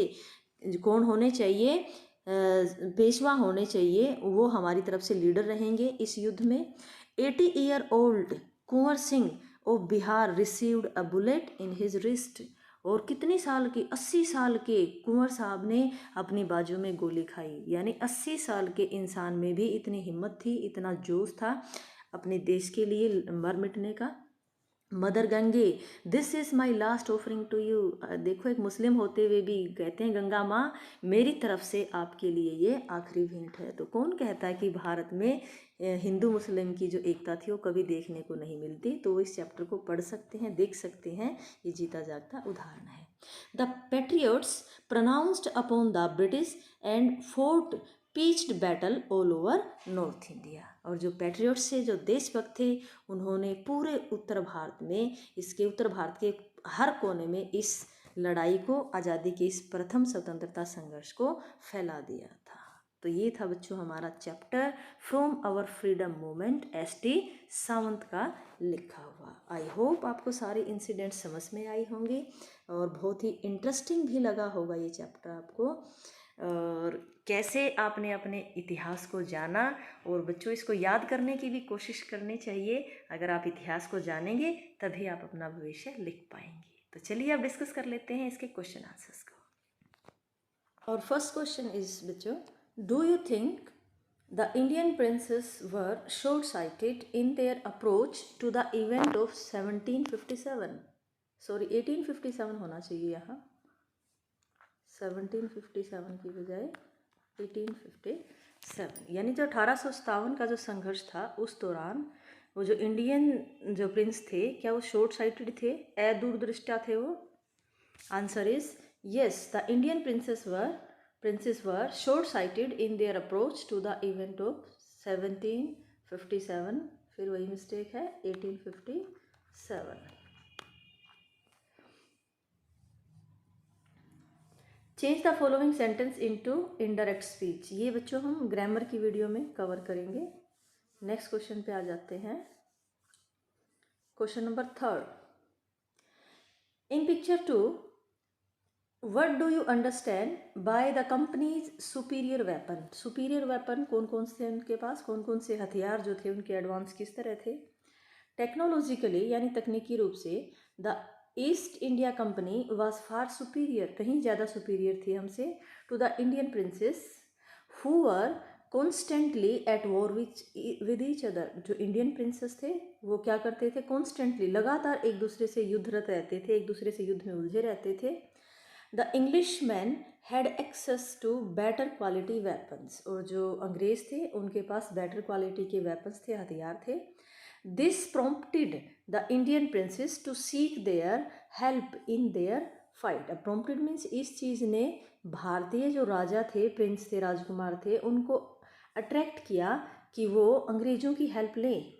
कौन होने चाहिए, पेशवा होने चाहिए, वो हमारी तरफ से लीडर रहेंगे इस युद्ध में। 80 year old Kunwar Singh of Bihar received a bullet in his wrist. और कितने साल के, 80 साल के कुंवर साहब ने अपनी बाजू में गोली खाई। यानी 80 साल के इंसान में भी इतनी हिम्मत थी, इतना जोश था अपने देश के लिए मर मिटने का। Mother Gange, this is my last offering to you. देखो एक मुस्लिम होते हुए भी कहते हैं, गंगा माँ मेरी तरफ से आपके लिए ये आखिरी भेंट है। तो कौन कहता है कि भारत में हिंदू मुस्लिम की जो एकता थी वो कभी देखने को नहीं मिलती। तो वो इस चैप्टर को पढ़ सकते हैं, देख सकते हैं, ये जीता जागता उदाहरण है। The patriots pronounced upon the British and fought pitched battle all over North India. और जो पैट्रियट्स से जो देशभक्त थे उन्होंने पूरे उत्तर भारत में, इसके उत्तर भारत के हर कोने में इस लड़ाई को, आज़ादी के इस प्रथम स्वतंत्रता संघर्ष को फैला दिया था। तो ये था बच्चों हमारा chapter from our freedom movement, S T. Sawant का लिखा हुआ। आई होप आपको सारे इंसिडेंट समझ में आई होंगे और बहुत ही इंटरेस्टिंग भी लगा होगा ये चैप्टर आपको, और कैसे आपने अपने इतिहास को जाना। और बच्चों इसको याद करने की भी कोशिश करनी चाहिए। अगर आप इतिहास को जानेंगे तभी आप अपना भविष्य लिख पाएंगे। तो चलिए अब डिस्कस कर लेते हैं इसके क्वेश्चन आंसर्स को। और फर्स्ट क्वेश्चन इज बच्चों, do you think The Indian princes were short-sighted in their approach to the event of 1757. Sorry 1857 होना चाहिए यहाँ, 1757 की बजाय 1857। यानी जो 1857 का जो संघर्ष था उस दौरान वो जो इंडियन जो प्रिंस थे, क्या वो शॉर्ट साइटेड थे, दूरदृष्टा थे वो? Answer is yes, the Indian princes were short-sighted in their approach to the event of 1757। फिर वही मिस्टेक है 1857। Change the following sentence into indirect speech. ये बच्चों हम ग्रामर की वीडियो में कवर करेंगे। नेक्स्ट क्वेश्चन पे आ जाते हैं। Question number 3। In picture 2 What do you understand by the company's superior weapon? Superior weapon कौन कौन से उनके पास, कौन कौन से हथियार जो थे उनके एडवांस किस तरह थे? टेक्नोलॉजिकली यानी तकनीकी रूप से the East India Company was far superior, कहीं ज़्यादा सुपीरियर थी हमसे, to the Indian princes who were constantly at war with each other. जो इंडियन प्रिंसेस थे वो क्या करते थे? कॉन्स्टेंटली, लगातार एक दूसरे से युद्धरत रहते थे, एक दूसरे से युद्ध में उलझे रहते थे। The Englishman had access to better quality weapons, और जो अंग्रेज थे उनके पास बेटर क्वालिटी के वेपन्स थे, हथियार थे। This prompted the Indian princes to seek their help in their fight. अब प्रॉम्प्टेड मीन्स इस चीज़ ने भारतीय जो राजा थे, प्रिंस थे, राजकुमार थे, उनको अट्रैक्ट किया कि वो अंग्रेज़ों की हेल्प लें।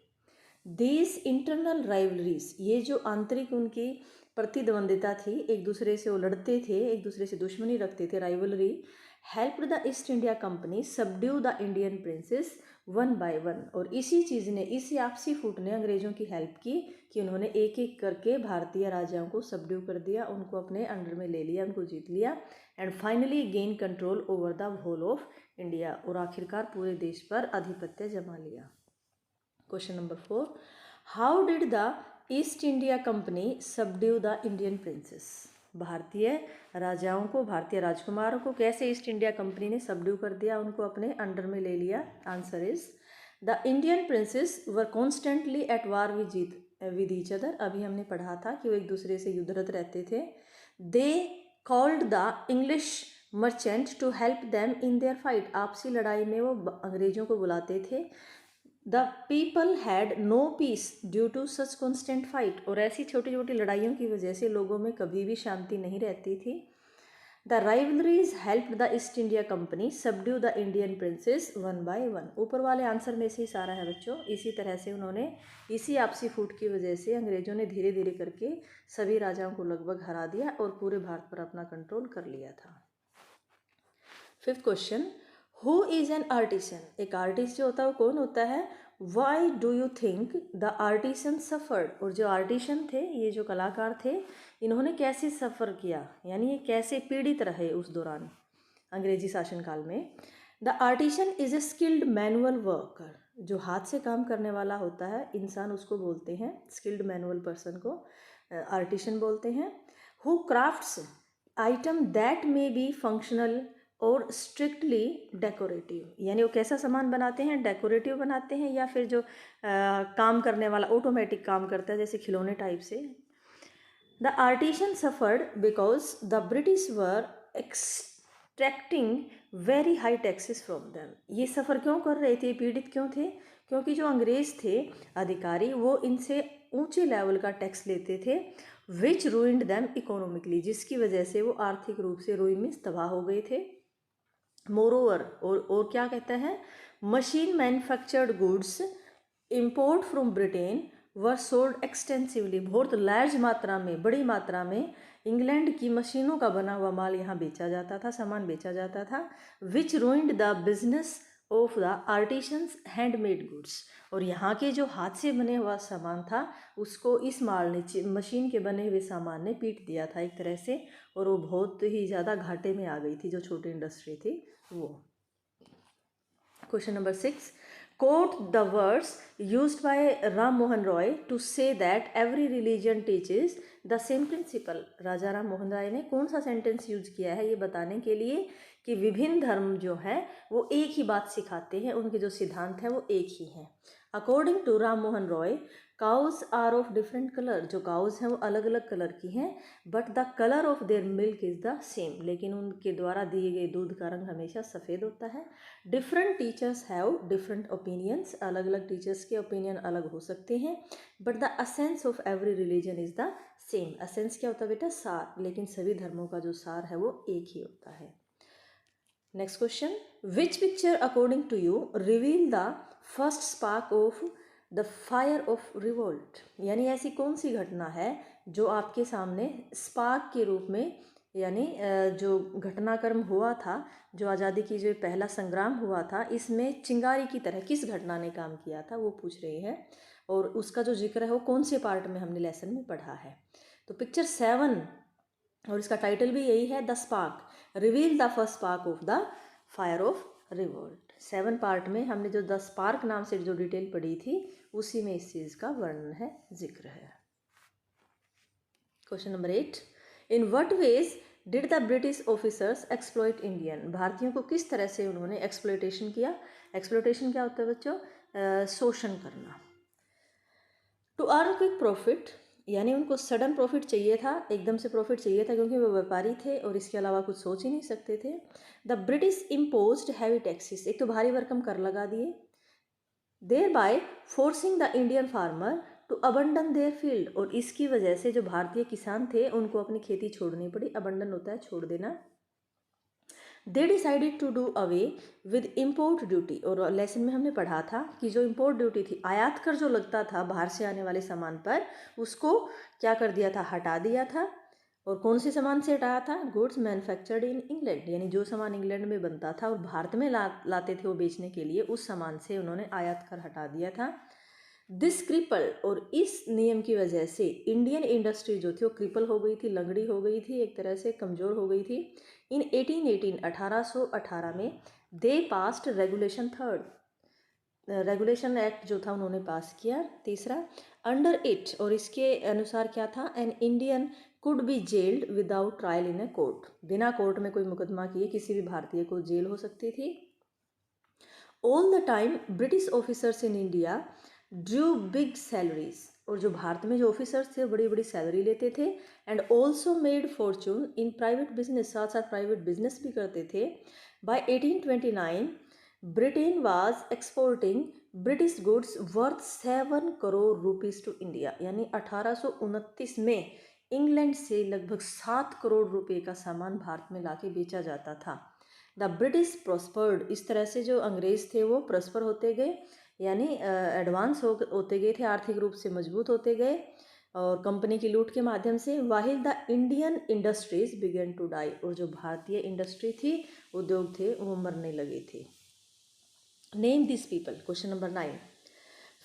दिस इंटरनल राइवलरीज, ये जो आंतरिक उनकी प्रतिद्वंदिता थी, एक दूसरे से वो लड़ते थे, एक दूसरे से दुश्मनी रखते थे, rivalry, helped the East India Company subdue the Indian princess one by one. और इसी चीज़ ने, इसी आपसी फूट ने अंग्रेज़ों की हेल्प की कि उन्होंने एक एक करके भारतीय राजाओं को सबड्यू कर दिया, उनको अपने अंडर में ले लिया, उनको जीत लिया, and finally gain control over the whole of India, और आखिरकार पूरे देश पर आधिपत्य जमा लिया। Question number 4। How did the East India Company subdue the Indian princes? भारतीय राजाओं को, भारतीय राजकुमारों को कैसे ईस्ट इंडिया कंपनी ने सबड्यू कर दिया, उनको अपने अंडर में ले लिया? Answer is the Indian princes were constantly at war with each other. अभी हमने पढ़ा था कि वो एक दूसरे से युद्धरत रहते थे। They called the English merchant to help them in their fight. आपसी लड़ाई में वो अंग्रेजों को बुलाते थे। The people had no peace due to such constant fight, और ऐसी छोटी छोटी लड़ाइयों की वजह से लोगों में कभी भी शांति नहीं रहती थी। The rivalries helped the East India Company subdue the Indian princess one by one. ऊपर वाले आंसर में से ही सारा है बच्चों। इसी तरह से उन्होंने, इसी आपसी फूट की वजह से अंग्रेजों ने धीरे धीरे करके सभी राजाओं को लगभग हरा दिया और पूरे भारत पर अपना कंट्रोल कर लिया था। 5th question, who is an artisan? एक आर्टिस्ट जो होता है वो कौन होता है? Why do you think the artisan suffered? और जो आर्टिसन थे, ये जो कलाकार थे, इन्होंने कैसे सफ़र किया, यानी ये कैसे पीड़ित रहे उस दौरान अंग्रेजी शासनकाल में? The artisan is a skilled manual worker. जो हाथ से काम करने वाला होता है इंसान, उसको बोलते हैं, स्किल्ड मैनुअल पर्सन को आर्टिसन बोलते हैं। Who crafts item that may be functional और स्ट्रिक्टली डेकोरेटिव, यानी वो कैसा सामान बनाते हैं? डेकोरेटिव बनाते हैं, या फिर जो काम करने वाला ऑटोमेटिक काम करता है, जैसे खिलौने टाइप से। The artisan suffered because the British were extracting very high taxes from them. ये सफ़र क्यों कर रहे थे, पीड़ित क्यों थे? क्योंकि जो अंग्रेज़ थे अधिकारी, वो इनसे ऊंचे लेवल का टैक्स लेते थे, विच रूइंड दैम इकोनॉमिकली, जिसकी वजह से वो आर्थिक रूप से रूइन में तबाह हो गए थे। मोरोवर, और क्या कहता है? Machine manufactured goods import from Britain were sold extensively. बहुत लार्ज मात्रा में, बड़ी मात्रा में इंग्लैंड की मशीनों का बना हुआ माल यहाँ बेचा जाता था, सामान बेचा जाता था। Which ruined the business of the artisans handmade goods, और यहाँ के जो हाथ से बने हुआ सामान था उसको इस माल ने, मशीन के बने हुए सामान ने पीट दिया था एक तरह से, और वो बहुत ही ज़्यादा घाटे में आ गई थी जो छोटी इंडस्ट्री थी वो। Question number 6, quote the words used by Ram Mohan Roy to say that every religion teaches the same principle. राजा राम मोहन राय ने कौन सा सेंटेंस यूज किया है ये बताने के लिए कि विभिन्न धर्म जो है वो एक ही बात सिखाते हैं, उनके जो सिद्धांत हैं वो एक ही हैं. According to Ram Mohan Roy, cows are of different colour. जो काउज हैं वो अलग अलग कलर की हैं, but the colour of their milk is the same. लेकिन उनके द्वारा दिए गए दूध का रंग हमेशा सफ़ेद होता है. Different teachers have different opinions. अलग अलग टीचर्स के ओपिनियन अलग हो सकते हैं, but the असेंस of every religion is the same. असेंस क्या होता है बेटा? सार. लेकिन सभी धर्मों का जो सार है वो एक ही होता है. Next question, which picture according to you reveal the first spark of the fire of revolt. यानी ऐसी कौन सी घटना है जो आपके सामने स्पार्क के रूप में, यानी जो घटनाक्रम हुआ था, जो आज़ादी की जो पहला संग्राम हुआ था, इसमें चिंगारी की तरह किस घटना ने काम किया था वो पूछ रही है. और उसका जो जिक्र है वो कौन से पार्ट में हमने लेसन में पढ़ा है. तो पिक्चर 7 और इसका टाइटल भी यही है, the spark, reveal the first spark of the fire of revolt. 7 part में हमने जो द स्पार्क नाम से जो डिटेल पढ़ी थी उसी में इस चीज़ का वर्णन है, जिक्र है. Question number 8, in what ways did the British officers exploit Indian. भारतीयों को किस तरह से उन्होंने एक्सप्लॉइटेशन किया. एक्सप्लॉइटेशन क्या होता है बच्चों? शोषण करना. टू अर्न क्विक प्रॉफिट, यानी उनको सडन प्रॉफिट चाहिए था, एकदम से प्रॉफिट चाहिए था, क्योंकि वो व्यापारी थे और इसके अलावा कुछ सोच ही नहीं सकते थे. The British imposed heavy taxes, एक तो भारी भरकम कर लगा दिए. Thereby forcing the Indian farmer to abandon their field, और इसकी वजह से जो भारतीय किसान थे उनको अपनी खेती छोड़नी पड़ी. अबंडन होता है छोड़ देना. They decided to do away with import duty, और लेसन में हमने पढ़ा था कि जो इम्पोर्ट ड्यूटी थी, आयात कर जो लगता था बाहर से आने वाले सामान पर, उसको क्या कर दिया था? हटा दिया था. और कौन से सामान से हटाया था? गुड्स मैन्युफैक्चर्ड इन इंग्लैंड, यानी जो सामान इंग्लैंड में बनता था और भारत में लाते थे वो बेचने के लिए, उस सामान से उन्होंने आयात कर हटा दिया था. दिस क्रिपल, और इस नियम की वजह से इंडियन इंडस्ट्री जो थी वो क्रिपल हो गई थी, लंगड़ी हो गई थी, एक तरह से कमज़ोर हो गई थी. इन 1818 में दे पास्ट रेगुलेशन 3, रेगुलेशन एक्ट जो था उन्होंने पास किया. तीसरा, अंडर इट, और इसके अनुसार क्या था? An Indian could be gelled without trial in a court, बिना कोर्ट में कोई मुकदमा किए किसी भी भारतीय को जेल हो सकती थी. All the time British officers in India Drew big salaries, और जो भारत में जो ऑफिसर्स थे बड़ी बड़ी सैलरी लेते थे. And also made fortune in private business, साथ साथ प्राइवेट बिजनेस भी करते थे. By 1829 Britain was exporting British goods worth 7 crore rupees to India, यानी 1829 में इंग्लैंड से लगभग 7 करोड़ रुपए का सामान भारत में लाके बेचा जाता था. द ब्रिटिश प्रॉस्पर्ड, इस तरह से जो अंग्रेज थे वो प्रॉस्पर होते गए, यानी एडवांस होते गए थे, आर्थिक रूप से मजबूत होते गए और कंपनी की लूट के माध्यम से. While the Indian industries began to die, और जो भारतीय इंडस्ट्री थी, उद्योग थे, वो मरने लगे थे. Name this people. Question number 9,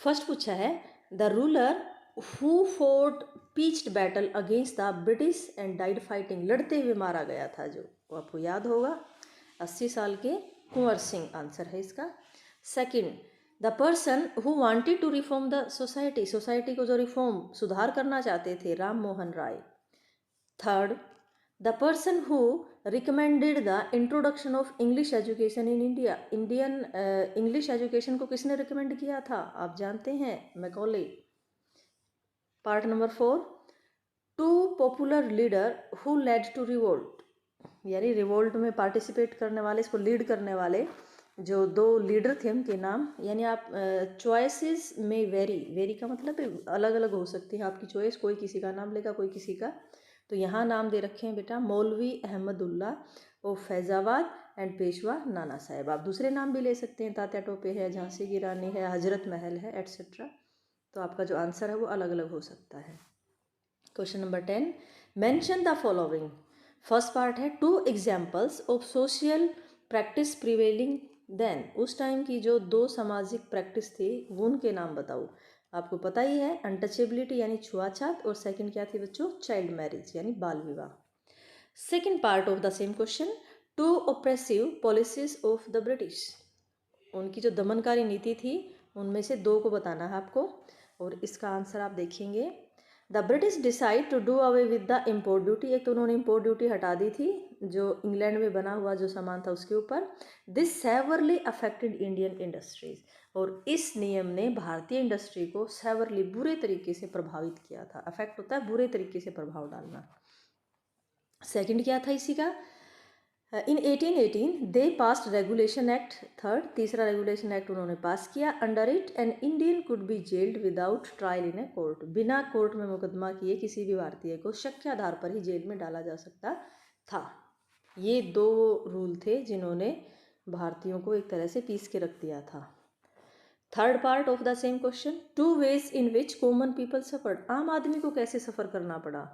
first पूछा है, the ruler who fought pitched battle against the British and died fighting, लड़ते हुए मारा गया था जो, वो आपको याद होगा, 80 साल के कुंवर सिंह आंसर है इसका. Second, the person who wanted to reform the society, society को जो रिफॉर्म सुधार करना चाहते थे, Ram Mohan Roy. Third, the person who recommended the introduction of English education in India, Indian English education को किसने रिकमेंड किया था? आप जानते हैं, Macaulay. Part number 4, two popular leader who led to revolt, यानी रिवोल्ट में पार्टिसिपेट करने वाले, इसको लीड करने वाले जो 2 लीडर थे उनके नाम. यानी आप चॉइसेस में वेरी का मतलब अलग अलग हो सकती है आपकी चॉइस, कोई किसी का नाम लेगा कोई किसी का. तो यहाँ नाम दे रखे हैं बेटा, मौलवी अहमदुल्ला ऑफ फैज़ाबाद एंड पेशवा नाना साहेब. आप दूसरे नाम भी ले सकते हैं, तात्या टोपे है, झांसी की रानी है, हजरत महल है, एट्सेट्रा. तो आपका जो आंसर है वो अलग अलग हो सकता है. Question number 10, mention the following. First part है, 2 examples of social practice prevailing then, उस टाइम की जो 2 सामाजिक प्रैक्टिस थी वो उनके नाम बताओ. आपको पता ही है, अनटचेबिलिटी यानी छुआछात, और सेकंड क्या थी बच्चों? चाइल्ड मैरिज यानी बाल विवाह. Second part of the same question, 2 oppressive policies of the British, उनकी जो दमनकारी नीति थी उनमें से 2 को बताना है आपको, और इसका आंसर आप देखेंगे। The British decide to do away with the import duty, एक तो उन्होंने इम्पोर्ट ड्यूटी हटा दी थी जो इंग्लैंड में बना हुआ जो सामान था उसके ऊपर। This severally affected Indian industries, और इस नियम ने भारतीय इंडस्ट्री को सेवरली बुरे तरीके से प्रभावित किया था। अफेक्ट होता है बुरे तरीके से प्रभाव डालना। सेकंड क्या था इसी का, इन 1818 दे पास्ड रेगुलेशन एक्ट थर्ड, तीसरा रेगुलेशन एक्ट उन्होंने पास किया। Under it an Indian could be gelled without trial in a court, बिना कोर्ट में मुकदमा किए किसी भी भारतीय को शक के आधार पर ही जेल में डाला जा सकता था। ये 2 रूल थे जिन्होंने भारतीयों को एक तरह से पीस के रख दिया था। Third part of the same question, 2 ways in which common people suffered, आम आदमी को कैसे सफ़र करना पड़ा।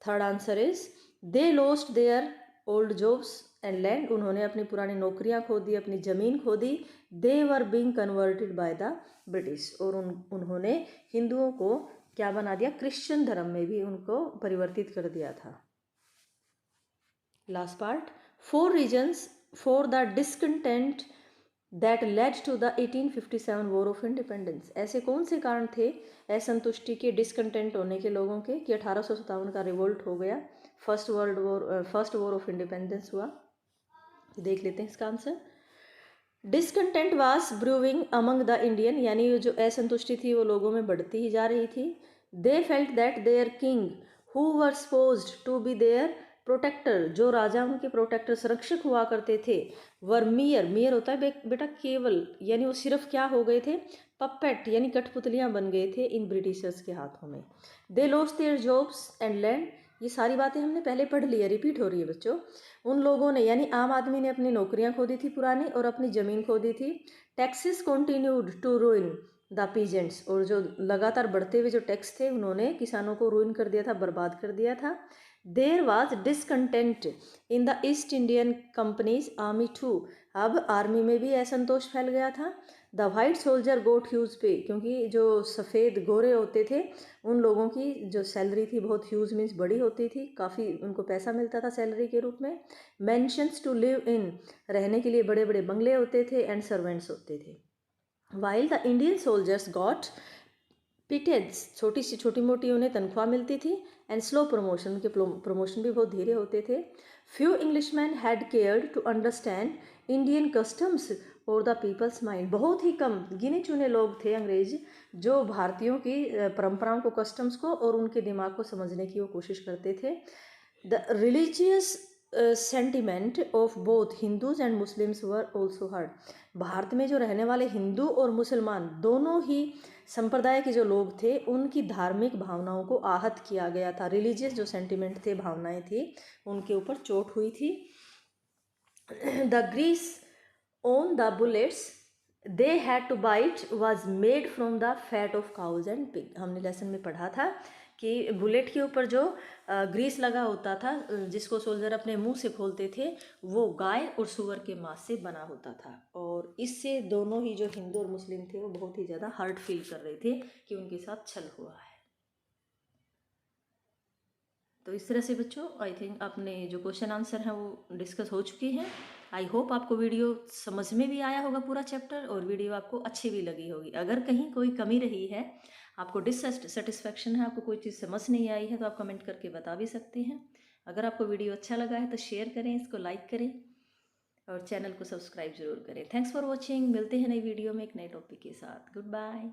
Third answer is they lost their old jobs and land, उन्होंने अपनी पुरानी नौकरियां खो दी, अपनी ज़मीन खो दी। They were being converted by the British, और उन्होंने हिंदुओं को क्या बना दिया, क्रिश्चियन धर्म में भी उनको परिवर्तित कर दिया था। Last part, 4 reasons for the discontent that led to the 1857 war of independence, ऐसे कौन से कारण थे असंतुष्टि के, डिसकंटेंट होने के लोगों के, कि 1857 का रिवोल्ट हो गया, फर्स्ट वॉर ऑफ इंडिपेंडेंस हुआ। देख लेते हैं इसका answer. Discontent was brewing among the Indian, यानी जो असंतुष्टि थी वो लोगों में बढ़ती ही जा रही थी। They felt that their king who were supposed to be their protector, जो राजा उनके प्रोटेक्टर संरक्षक हुआ करते थे, वर मियर होता है बेटा केवल, यानी वो सिर्फ क्या हो गए थे, पपेट यानी कठपुतलियां बन गए थे इन ब्रिटिशर्स के हाथों में। दे lost their jobs and land, ये सारी बातें हमने पहले पढ़ ली है, रिपीट हो रही है बच्चों। उन लोगों ने यानी आम आदमी ने अपनी नौकरियां खो दी थी पुरानी और अपनी ज़मीन खो दी थी। Taxes continued to ruin the peasants, और जो लगातार बढ़ते हुए जो टैक्स थे उन्होंने किसानों को रूइन कर दिया था, बर्बाद कर दिया था। There was discontent in the East Indian Company's army too, अब आर्मी में भी असंतोष फैल गया था। The white soldier got huge pay, क्योंकि जो सफ़ेद गोरे होते थे उन लोगों की जो सैलरी थी बहुत ह्यूज मीन्स बड़ी होती थी, काफ़ी उनको पैसा मिलता था सैलरी के रूप में। मैंशंस टू लिव इन, रहने के लिए बड़े बड़े बंगले होते थे, एंड सर्वेंट्स होते थे। While the Indian soldiers got pittance, छोटी सी छोटी मोटी उन्हें तनख्वाह मिलती थी, एंड स्लो प्रमोशन, उनके प्रमोशन भी बहुत धीरे होते थे। Few Englishman had cared to understand Indian customs और द पीपल्स माइंड, बहुत ही कम गिने चुने लोग थे अंग्रेज जो भारतीयों की परंपराओं को, कस्टम्स को और उनके दिमाग को समझने की वो कोशिश करते थे। The religious sentiment of both Hindus and Muslims were also heard, Bharat में जो रहने वाले हिंदू और मुसलमान दोनों ही संप्रदाय के जो लोग थे उनकी धार्मिक भावनाओं को आहत किया गया था। रिलीजियस जो सेंटिमेंट थे, भावनाएं थी, उनके ऊपर चोट हुई थी। The grease on the bullets they had to bite was made from the fat of cows and pig, हमने लेसन में पढ़ा था कि बुलेट के ऊपर जो ग्रीस लगा होता था जिसको सोल्जर अपने मुंह से खोलते थे वो गाय और सूअर के मांस से बना होता था, और इससे दोनों ही जो हिंदू और मुस्लिम थे वो बहुत ही ज़्यादा हर्ट फील कर रहे थे कि उनके साथ छल हुआ है। तो इस तरह से बच्चों आई थिंक अपने जो क्वेश्चन आंसर हैं वो डिस्कस हो चुके हैं। आई होप आपको वीडियो समझ में भी आया होगा पूरा चैप्टर, और वीडियो आपको अच्छी भी लगी होगी। अगर कहीं कोई कमी रही है, आपको डिससेटिस्फैक्शन है, आपको कोई चीज़ समझ नहीं आई है, तो आप कमेंट करके बता भी सकते हैं। अगर आपको वीडियो अच्छा लगा है तो शेयर करें, इसको लाइक करें और चैनल को सब्सक्राइब जरूर करें। थैंक्स फॉर वॉचिंग, मिलते हैं नई वीडियो में एक नए टॉपिक के साथ। Good bye.